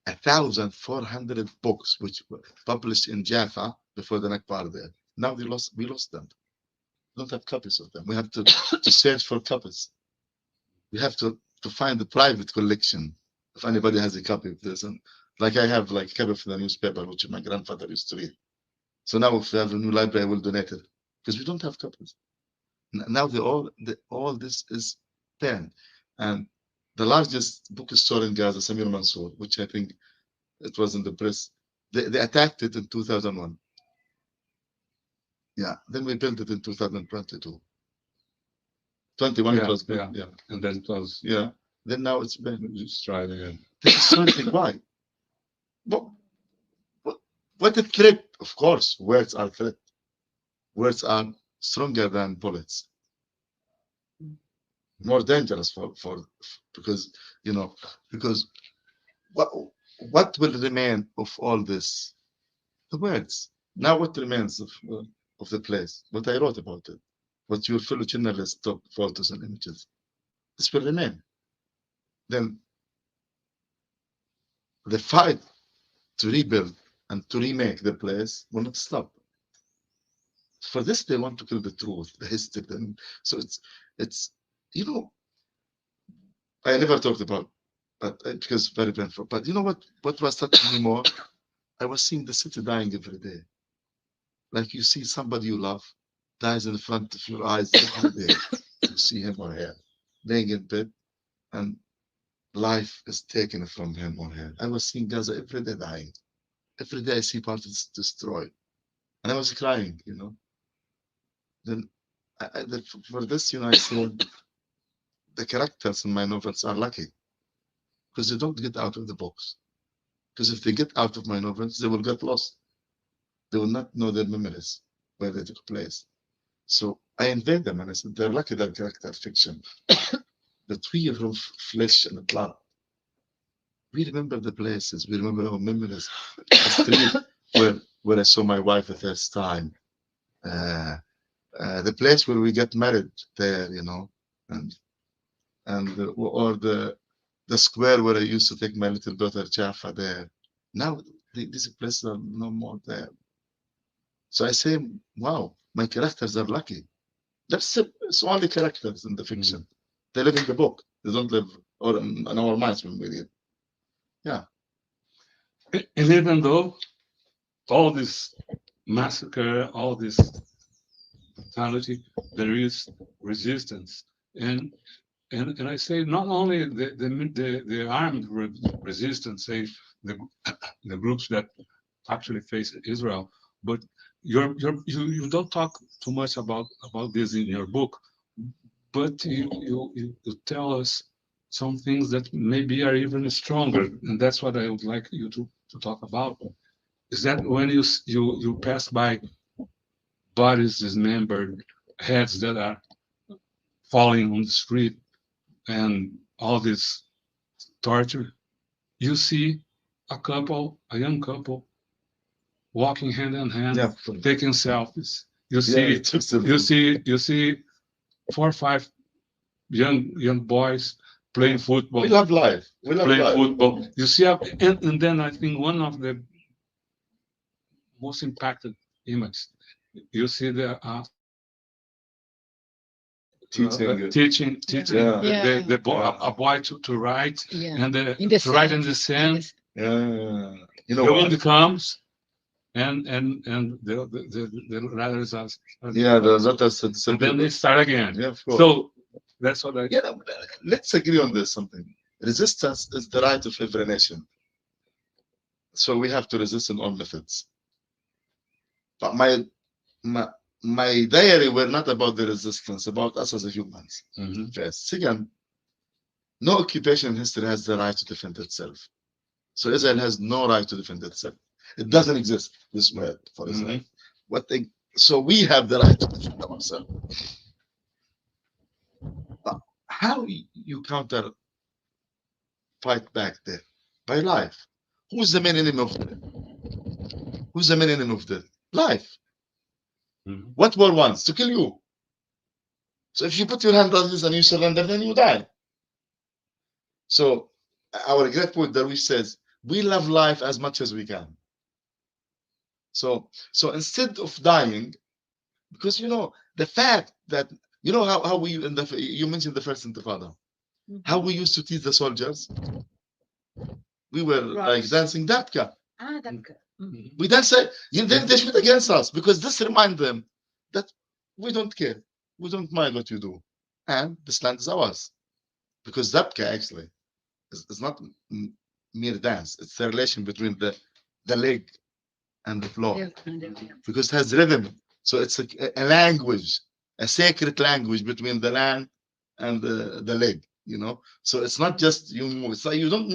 1,400 books which were published in Jaffa before the Nakba are there. Now we lost them. We don't have copies of them. We have to search for copies. We have to find the private collection if anybody has a copy of this. And like I have like a copy of the newspaper which my grandfather used to read. So now if we have a new library, I will donate it because we don't have copies. Now all this is banned. And the largest bookstore in Gaza, Samir Mansour, which I think it was in the press, they attacked it in 2001. Yeah, then we built it in 2022. 21 it was built, yeah. And then it was, then now it's been destroyed again. This is something, why? What a threat, of course, words are threat. Words are stronger than bullets. More dangerous because what will remain of all this? The words. Now what remains of the place? What I wrote about it. What your fellow journalists took photos and images. This will remain. Then the fight to rebuild and to remake the place will not stop. For this, they want to kill the truth, the history. So it's I never talked about, but because very painful. But you know what was touching me more? I was seeing the city dying every day. Like you see somebody you love dies in front of your eyes every day. You see him or her laying in bed, and life is taken from him or her. I was seeing Gaza every day dying. Every day I see parts destroyed, and I was crying. Then for this, I said the characters in my novels are lucky because they don't get out of the books. Because if they get out of my novels, they will get lost. They will not know their memories, where they took place. So I invade them and I said, they're lucky that character fiction. That we are from flesh and blood. We remember the places, we remember our memories. The street where I saw my wife the first time. The place where we got married there, or the square where I used to take my little daughter Jaffa there. Now these places are no more there. So I say, wow, my characters are lucky. That's it. It's only characters in the fiction. They live in the book. They don't live in our minds when we read. Yeah. And even though all this massacre, all this brutality, there is resistance. And I say not only the armed resistance, say the groups that actually face Israel, but you don't talk too much about this in your book, but you tell us some things that maybe are even stronger, and that's what I would like you to talk about. Is that when you pass by bodies dismembered, heads that are falling on the street, and all this torture, you see a young couple walking hand in hand, taking selfies. You see 4 or 5 young boys playing football. We love life. Football. You see, and then I think one of the most impacted images, you see the teaching the boy, a boy to write, and to write in the sand. The wind comes, and the letters are and then they start again. Yeah, of course. So that's what I. Let's agree on this something. Resistance is the right of every nation. So we have to resist in all methods. But my diary were not about the resistance, about us as humans. First. Second, no occupation in history has the right to defend itself. So Israel has no right to defend itself. It doesn't exist, this word for Israel. So we have the right to defend ourselves. But how you counter fight back there? By life. Who's the main enemy of that? Who's the main enemy of that? Life. What war wants? To kill you. So if you put your hand on this and you surrender, then you die. So our great poet Darwish says, we love life as much as we can. So instead of dying, because the fact that how we you mentioned the first intifada, how we used to teach the soldiers, we were like dancing dabka. Dabka. We then say, then they shoot against us, because this reminds them that we don't care, we don't mind what you do, and this land is ours. Because dabka actually is not mere dance; it's the relation between the leg and the floor, because it has rhythm. So it's a language, a sacred language between the land and the leg. So it's not just you move. It's like you don't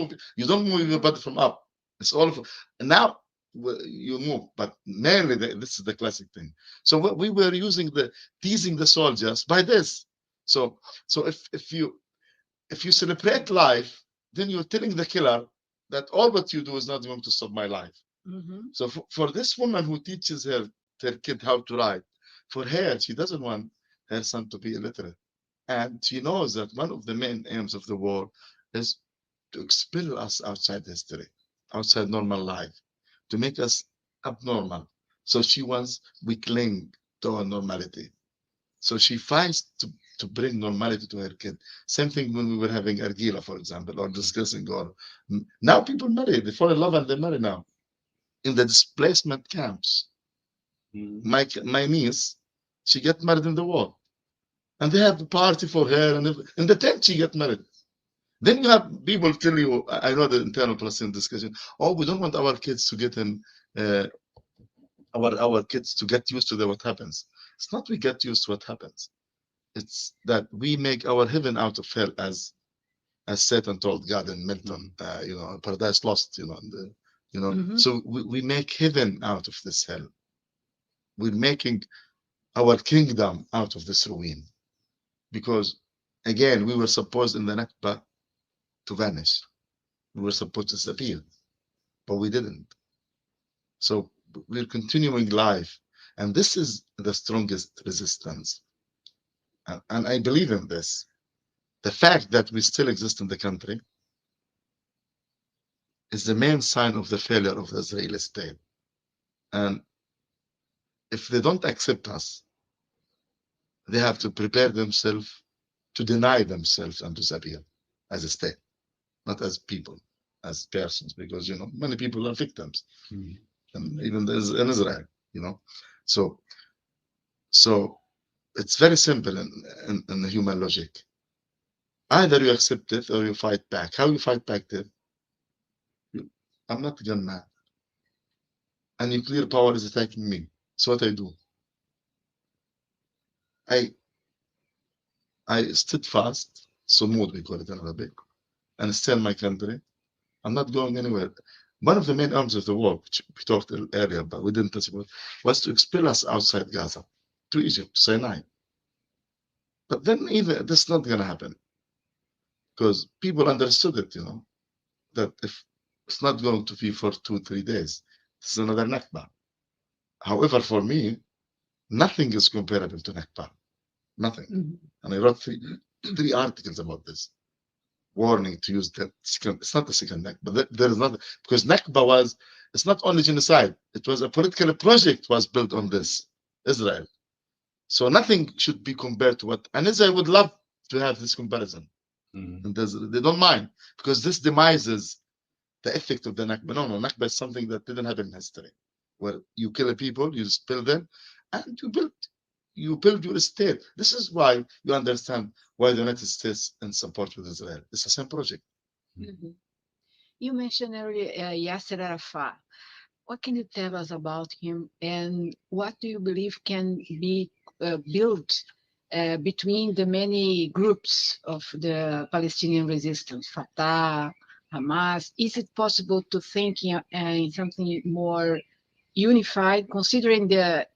move your body from up. It's all now you move, but mainly this is the classic thing. So we were teasing the soldiers by this. So if you celebrate life, then you're telling the killer that all what you do is not going to stop my life. So for this woman who teaches her kid how to write, for her, she doesn't want her son to be illiterate. And she knows that one of the main aims of the war is to expel us outside history, outside normal life, to make us abnormal. So she wants, we cling to our normality. So she fights to bring normality to her kid. Same thing when we were having Argila, for example, or discussing, or now people marry, they fall in love and they marry now. In the displacement camps, my niece, she got married in the war. And they have a party for her, and in the tent she got married. Then you have people tell you, I know the internal Palestinian discussion, oh, we don't want our kids to get in, our kids to get used to what happens. It's not we get used to what happens. It's that we make our heaven out of hell, as Satan told God in Milton, Paradise Lost, So we make heaven out of this hell. We're making our kingdom out of this ruin. Because, again, we were supposed in the Nakba to vanish. We were supposed to disappear, but we didn't. So we're continuing life. And this is the strongest resistance. And I believe in this. The fact that we still exist in the country is the main sign of the failure of the Israeli state. And if they don't accept us, they have to prepare themselves to deny themselves and disappear as a state, not as people, as persons, because many people are victims, and even in Israel, So it's very simple in the human logic. Either you accept it or you fight back. How you fight back then? I'm not a gunman. And nuclear power is attacking me. So what I do? I stood fast, sumud we call it in Arabic, and stay in my country. I'm not going anywhere. One of the main arms of the war, which we talked earlier about, we didn't touch about, was to expel us outside Gaza, to Egypt, to Sinai. But then even that's not going to happen, because people understood it, that if it's not going to be for 2-3 days, it's another Nakba. However, for me, nothing is comparable to Nakba. Nothing. And I wrote three articles about this, warning to use that second. It's not the second Nakba, but there is not, because Nakba it's not only genocide, it was a political project was built on this, Israel. So nothing should be compared to what, and Israel would love to have this comparison. And they don't mind, because this demises the effect of the Nakba. No, Nakba is something that didn't happen in history, where you kill people, you spill them, and you build your state. This is why you understand why the United States in support with Israel. It's the same project. Mhm. You mentioned earlier Yasser Arafat. What can you tell us about him, and what do you believe can be built between the many groups of the Palestinian resistance, Fatah, Hamas? Is it possible to think in something more unified, considering the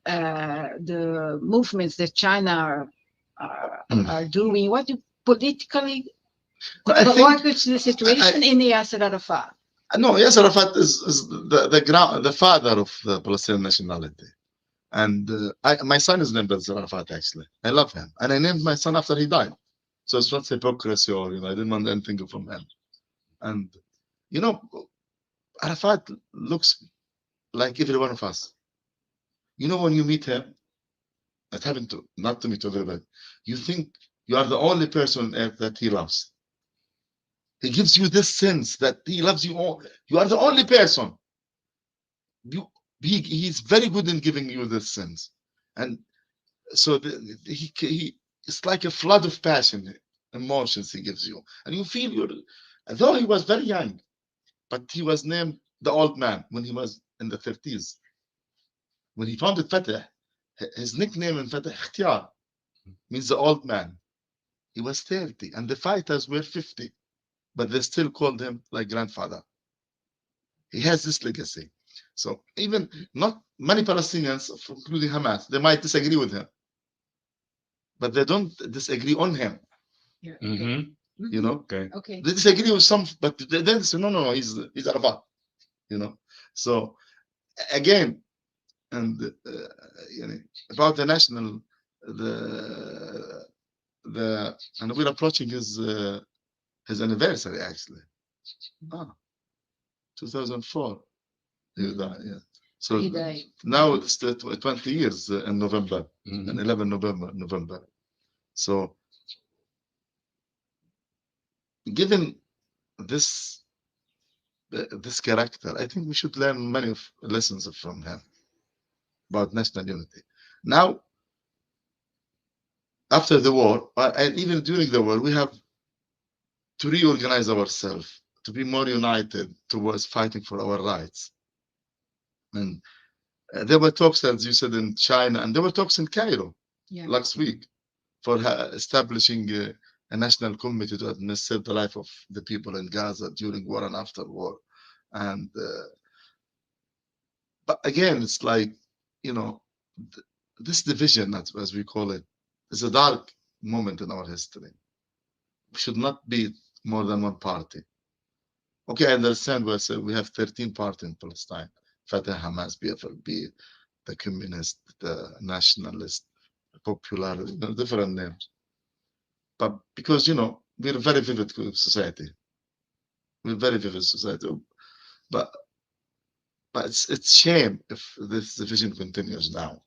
movements that China are doing? What do politically? I think What is the situation in Yasser Arafat? no, Yasser Arafat is the father of the Palestinian nationality. And my son is named Yasser Arafat, actually. I love him. And I named my son after he died. So it's not hypocrisy or, I didn't want anything from him. And, Arafat looks like every one of us. When you meet him, it happened to, not to meet everybody, you think you are the only person on earth that he loves. He gives you this sense that he loves you all. You are the only person. He's very good in giving you this sense. And so it's like a flood of passion, emotions he gives you. And you feel though he was very young, but he was named the old man when he was in the 30s. When he founded Fatah, his nickname in Fatah, Ikhtiyar, means the old man. He was 30, and the fighters were 50, but they still called him like grandfather. He has this legacy. So even not many Palestinians, including Hamas, they might disagree with him, but they don't disagree on him. Yeah, Okay. Okay. They disagree with some, but then say, no, he's Arafat. So again, and about the national, and we're approaching his anniversary, actually. 2004. He died, yeah. So He died. now it's 20 years in November, and 11 November. So given this character, I think we should learn many lessons from him about national unity. Now, after the war, and even during the war, we have to reorganize ourselves, to be more united towards fighting for our rights. And there were talks, as you said, in China, and there were talks in Cairo last week for establishing a national committee to administer the life of the people in Gaza during war and after war. And but again, it's like, this division, as we call it, is a dark moment in our history. We should not be more than one party. Okay, I understand we have 13 parties in Palestine: Fatah, Hamas, PFLP, the communist, the nationalist, the popular, different names. But because, we're a very vivid society. We're a very vivid society. But it's shame if this division continues now.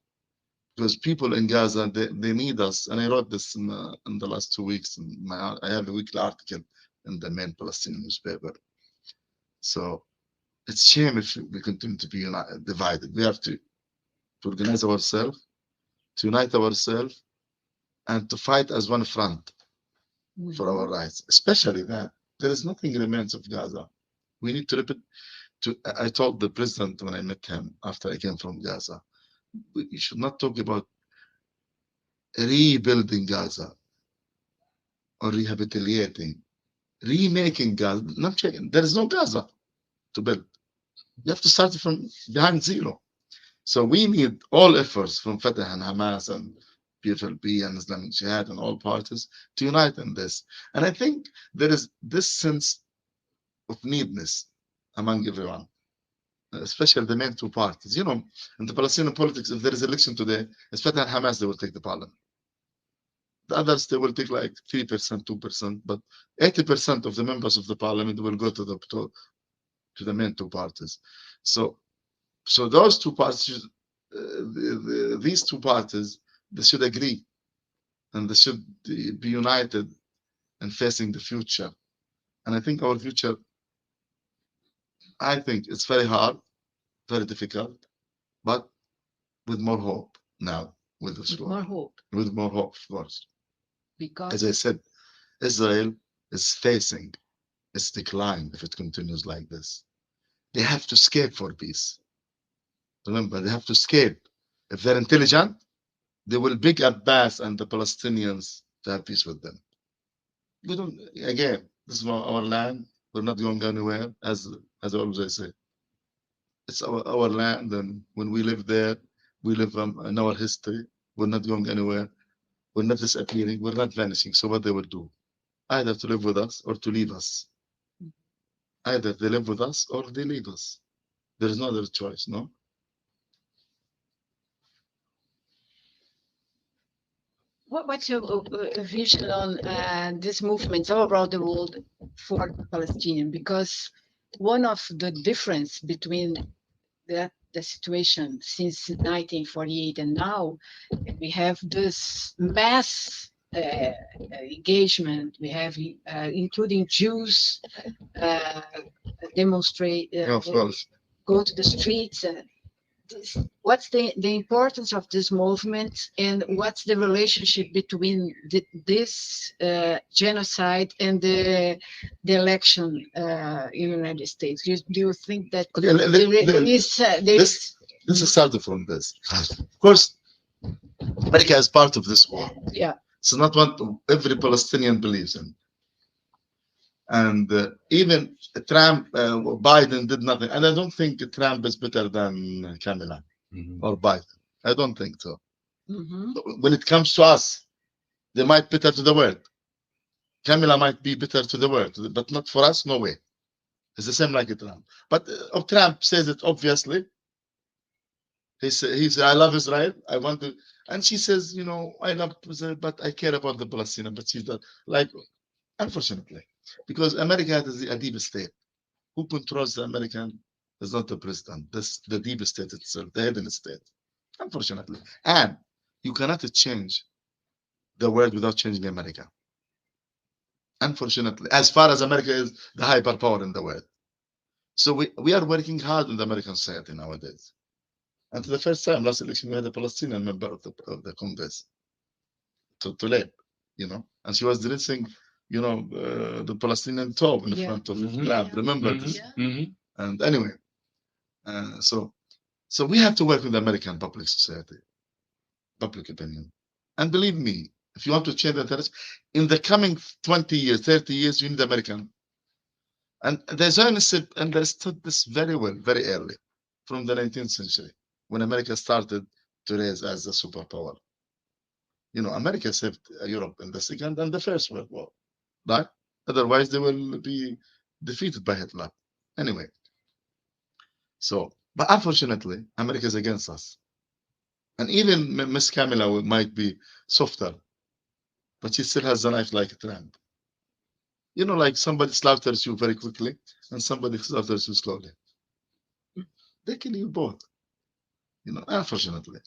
Because people in Gaza, they need us. And I wrote this in the last 2 weeks. I have a weekly article in the main Palestinian newspaper. So it's shame if we continue to be divided. We have to organize ourselves, to unite ourselves, and to fight as one front for our rights, especially that there is nothing remains of Gaza. We need to repeat. I told the president when I met him after I came from Gaza, we should not talk about rebuilding Gaza or rehabilitating, remaking Gaza. There is no Gaza to build. You have to start from behind zero. So we need all efforts from Fatah and Hamas and PFLP and Islamic Jihad and all parties to unite in this. And I think there is this sense of needness among everyone, especially the main two parties. In the Palestinian politics, if there is election today, it's Fatah and Hamas, they will take the parliament. The others, they will take like 3%, 2%, but 80% of the members of the parliament will go to the main two parties. So those two parties, these two parties, they should agree, and they should be united in facing the future. And I think our future, I think it's very hard, very difficult, but with more hope now. With more hope. With more hope, of course. Because, as I said, Israel is facing its decline if it continues like this. They have to escape for peace. Remember, they have to escape. If they're intelligent, they will beg Abbas and the Palestinians to have peace with them. We don't, again, this is our land. We're not going anywhere, as I always say. It's our land, and when we live there, we live in our history. We're not going anywhere. We're not disappearing. We're not vanishing. So what they will do? Either to live with us or to leave us. Either they live with us or they leave us. There is no other choice, no? What's your vision on this movement all around the world for Palestinians? Because one of the difference between the situation since 1948 and now, we have this mass engagement. We have including Jews demonstrate, Of course. go to the streets. What's the importance of this movement, and what's the relationship between this genocide and the election in the United States? Do you think that Okay, this is started from this. Of course, America is part of this war. Yeah. It's not what every Palestinian believes in. And even Trump, Biden did nothing. And I don't think Trump is better than Kamala or Biden. I don't think so. When it comes to us, they might be better to the world. Kamala might be better to the world, but not for us, no way. It's the same like Trump. But Trump says it obviously. He said, I love Israel. I want to. And she says, you know, I love Israel, but I care about the Palestinians. But she's not, like, unfortunately, because America has a deep state. Who controls the American is not the president. This the deep state itself, the hidden state. Unfortunately. And you cannot change the world without changing America. Unfortunately, as far as America is the hyperpower in the world. So we are working hard in the American society nowadays. And for the first time, last election, we had a Palestinian member of the Congress to live, you know, and she was dressing, you know, the Palestinian top in the front of Trump. Remember this? And anyway, so we have to work with the American public society, public opinion. And believe me, if you want to change the in the coming 20 years, 30 years, you need American. And the Zionists understood this very well, very early, from the 19th century, when America started to raise as a superpower. You know, America saved Europe in the Second and the First World War, right? Otherwise, they will be defeated by Hitler. Anyway, so, but unfortunately, America is against us. And even Miss Kamala might be softer, but she still has a knife like Trump. You know, like somebody slaughters you very quickly and somebody slaughters you slowly. They kill you both, you know, unfortunately.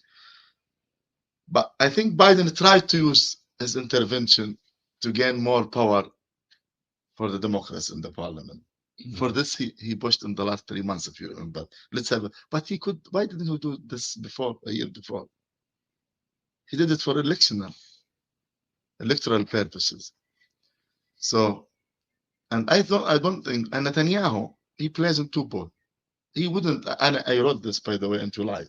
But I think Biden tried to use his intervention to gain more power for the Democrats in the parliament. For this, he pushed in the last 3 months, if you remember. Let's have it. But he could, why didn't he do this before, a year before? He did it for electoral purposes. So, and I don't think, and Netanyahu, he plays in two boats. He wouldn't, and I wrote this, by the way, in July.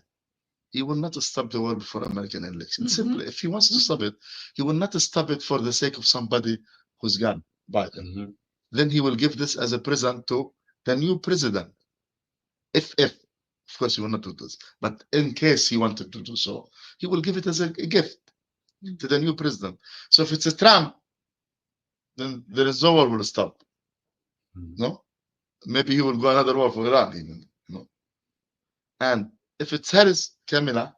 He will not stop the war before American election. Simply, if he wants to stop it, he will not stop it for the sake of somebody who's gone, Biden. Then he will give this as a present to the new president. If, of course, he will not do this, but in case he wanted to do so, he will give it as a gift to the new president. So if it's a Trump, then there is no war will stop. No, maybe he will go another war for Iran, even. No, and if it's Harris Kamala,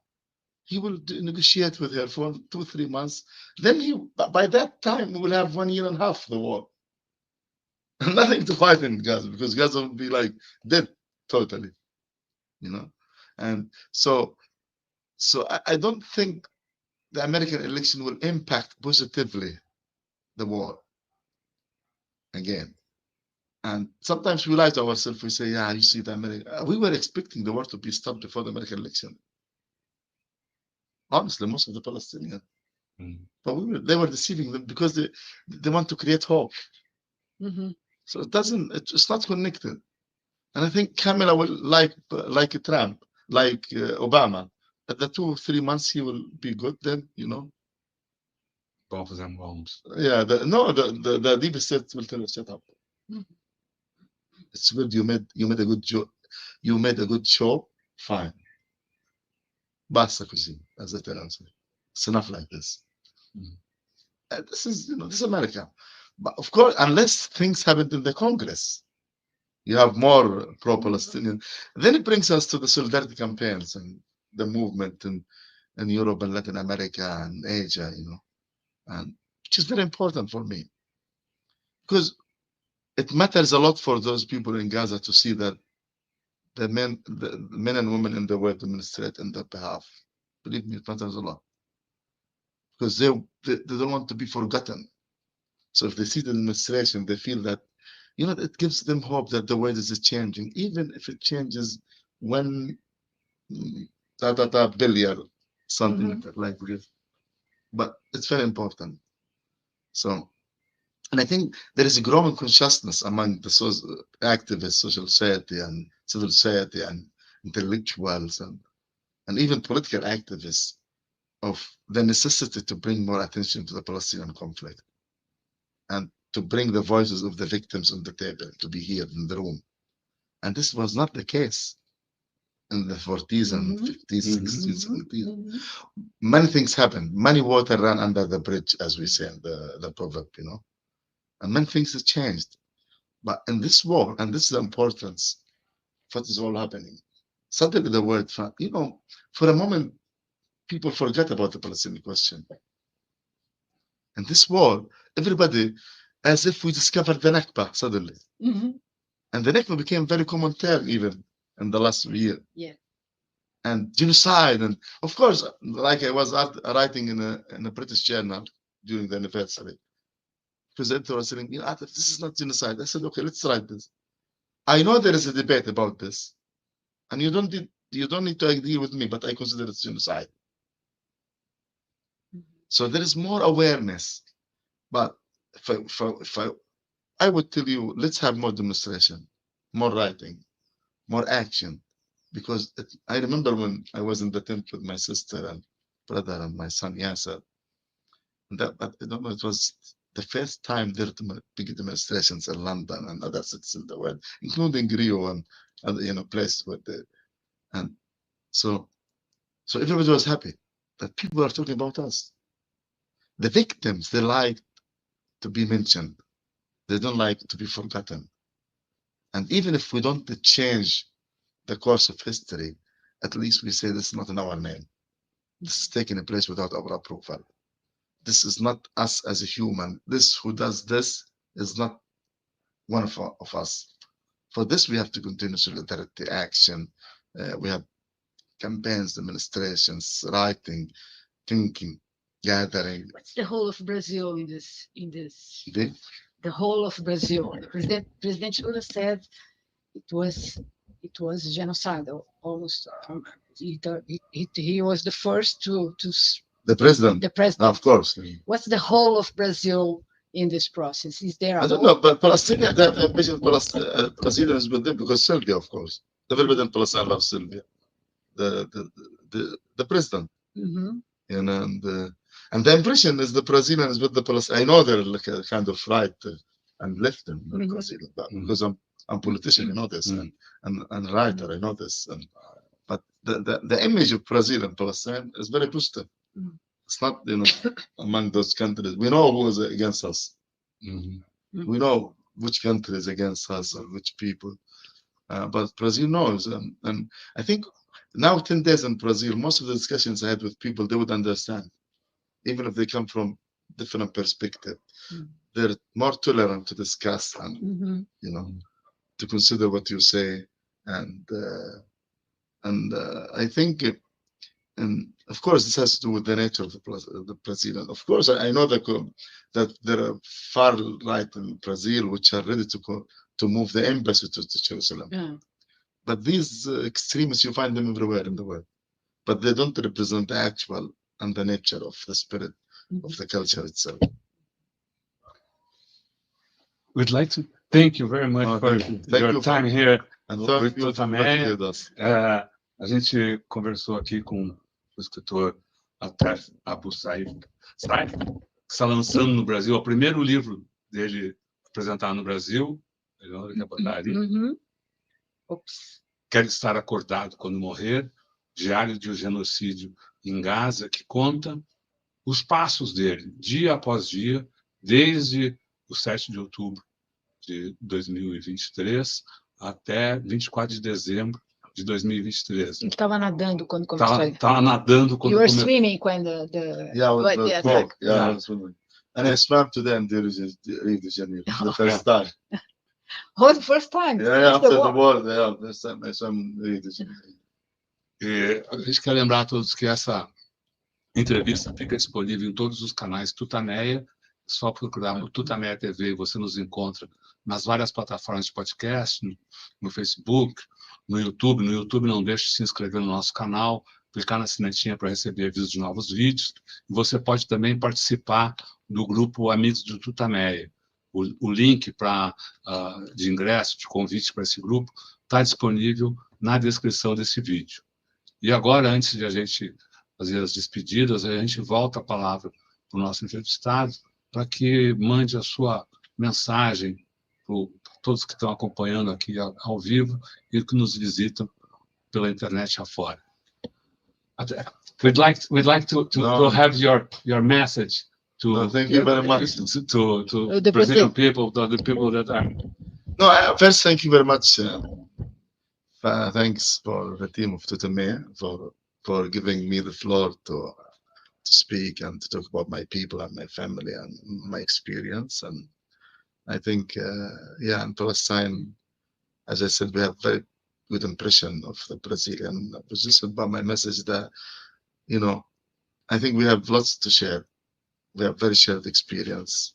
he will negotiate with her for 2-3 months. Then by that time, we will have 1.5 years the war. Nothing to fight in Gaza, because Gaza will be like dead totally, you know. And so I don't think the American election will impact positively the war again. And sometimes we lie to ourselves. We say, yeah, you see, the American. We were expecting the war to be stopped before the American election. Honestly, most of the Palestinians. But they were deceiving them because they want to create hope. So it's not connected. And I think Kamala will like Trump, like Obama. At the 2 or 3 months he will be good. Then Both of them won't. Yeah, the deep state will tell us shut up. It's good. You made a good job. You made a good show. Fine. Basta così, as the Italians say. It's enough like this. This is America. But of course, unless things happen in the Congress, you have more pro-Palestinian. Then it brings us to the solidarity campaigns and the movement in Europe and Latin America and Asia, and which is very important for me, because it matters a lot for those people in Gaza to see that the men and women in the world demonstrate in their behalf. Believe me, it matters a lot, because they don't want to be forgotten. So if they see the demonstration, they feel that, it gives them hope that the world is changing, even if it changes 1 billion, something like this. But it's very important. So, and I think there is a growing consciousness among the activists, social society, and civil society, and intellectuals, and even political activists, of the necessity to bring more attention to the Palestinian conflict, and to bring the voices of the victims on the table, to be here in the room. And this was not the case in the 40s and 50s, 60s, 70s. Many things happened. Many water ran under the bridge, as we say in the proverb, and many things have changed. But in this war, and this is the importance of what is all happening, suddenly the word, for a moment, people forget about the Palestinian question. In this war, everybody, as if we discovered the Nakba suddenly. And the Nakba became very common term even in the last year. Yeah. And genocide, and of course, like I was writing in a British journal during the anniversary, because the editor was saying, Atef, this is not genocide. I said, okay, let's write this. I know there is a debate about this, and you don't need to agree with me, but I consider it genocide. So there is more awareness. But if I would tell you, let's have more demonstration, more writing, more action. Because I remember when I was in the tent with my sister and brother and my son Yasser, but I don't know, it was the first time there were big demonstrations in London and other cities in the world, including Rio and other places where and so everybody was happy that people are talking about us. The victims, they like to be mentioned. They don't like to be forgotten. And even if we don't change the course of history, at least we say this is not in our name. This is taking place without our approval. This is not us as a human. This who does this is not one of us. For this, we have to continue solidarity action. We have campaigns, demonstrations, writing, thinking, gathering. What's the whole of Brazil in this? The whole of Brazil. President Lula said it was genocidal, almost. He was the first to the president. The president, of course. What's the whole of Brazil in this process? Is there? I don't know, but Palestinian, Brazilians with them because Sylvia, of course, the president Palestine loves Sylvia, the president, and the impression is the Brazilians with the Palestinians. I know they're like a kind of right and left in Brazil, because I'm politician, I know this, and writer, I know this, but the image of Brazil and Palestine is very positive. It's not, among those countries. We know who is against us. We know which country is against us or which people. But Brazil knows. And I think now 10 days in Brazil, most of the discussions I had with people, they would understand. Even if they come from different perspective. They're more tolerant to discuss and, to consider what you say. And I think... And of course, this has to do with the nature of the president. Of course, I know that there are far right in Brazil which are ready to move the embassy to Jerusalem. But these extremists, you find them everywhere in the world. But they don't represent the actual and the nature of the spirit of the culture itself. We'd like to Thank you very much for your time here. With TUTAMÉIA. A gente conversou aqui com o escritor Atef Abu Saif, que está lançando no Brasil, é o primeiro livro dele apresentado no Brasil. Quero estar acordado, quando morrer, diário de um genocídio em Gaza, que conta os passos dele, dia após dia, desde o 7 de outubro de 2023 até 24 de dezembro de 2023. Ele estava nadando quando começou. Estava nadando quando começou. começou. Swimming quando I was swimming. And I swam to them during the first time. Oh, the first time. Yeah, after the war, first time I swam the A gente quer lembrar a todos que essa entrevista fica disponível em todos os canais TUTAMÉIA. É só procurar por TUTAMÉIA TV e você nos encontra nas várias plataformas de podcast, no Facebook, no YouTube. No YouTube, não deixe de se inscrever no nosso canal, clicar na sinetinha para receber avisos de novos vídeos. E você pode também participar do grupo Amigos do TUTAMÉIA. O link de ingresso, de convite para esse grupo, está disponível na descrição desse vídeo. E agora, antes de a gente fazer as despedidas, a gente volta a palavra para o nosso entrevistado, para que mande a sua mensagem para todos que estão acompanhando aqui ao vivo e que nos visitam pela internet afora. We'd like to have your message to thank you very much. to Brazilian people, the people that are. No, first, thank you very much. Thanks for the team of TUTAMÉIA for giving me the floor to speak and to talk about my people and my family and my experience. And I think, in Palestine, as I said, we have very good impression of the Brazilian position. But my message that, I think we have lots to share. We have very shared experience,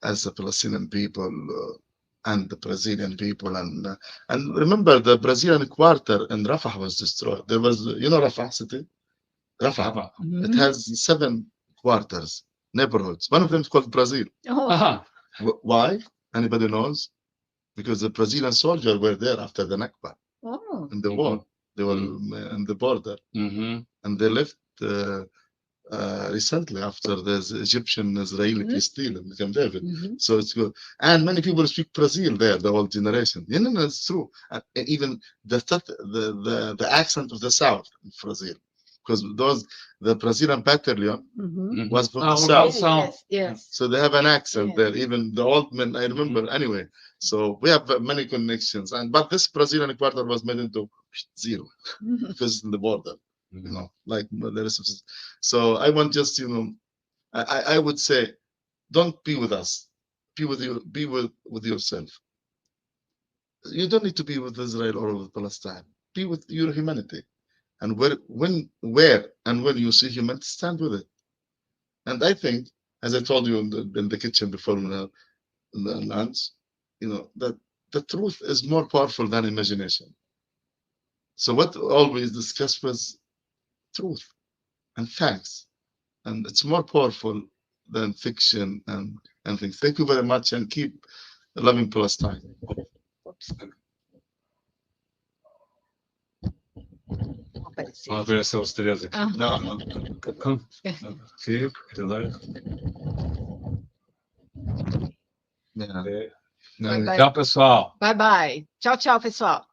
as the Palestinian people and the Brazilian people. And remember, the Brazilian quarter in Rafah was destroyed. There was, Rafah city? Rafah. It has 7 quarters, neighborhoods. One of them is called Brazil. Why? Anybody knows? Because the Brazilian soldiers were there after the Nakba in the war. They were in the border. And they left recently after the Egyptian-Israeli peace deal in Camp David. So it's good. And many people speak Brazil there, the whole generation. No, it's true. And even the accent of the South in Brazil. Because the Brazilian battalion was from the South. Yes. So they have an accent there. Even the old men, I remember anyway. So we have many connections. But this Brazilian quarter was made into 0 because it's in the border. Like the rest of it. So I want just, I would say, don't be with us. Be with you. Be with yourself. You don't need to be with Israel or with Palestine. Be with your humanity. And when you see humanity, stand with it. And I think, as I told you in the kitchen before the lunch, that the truth is more powerful than imagination. So what always discussed was truth and facts, and it's more powerful than fiction and things. Thank you very much, and keep loving Palestine. Apareceu os 13 aqui. No. Tchau, pessoal. Bye, bye. Tchau, pessoal.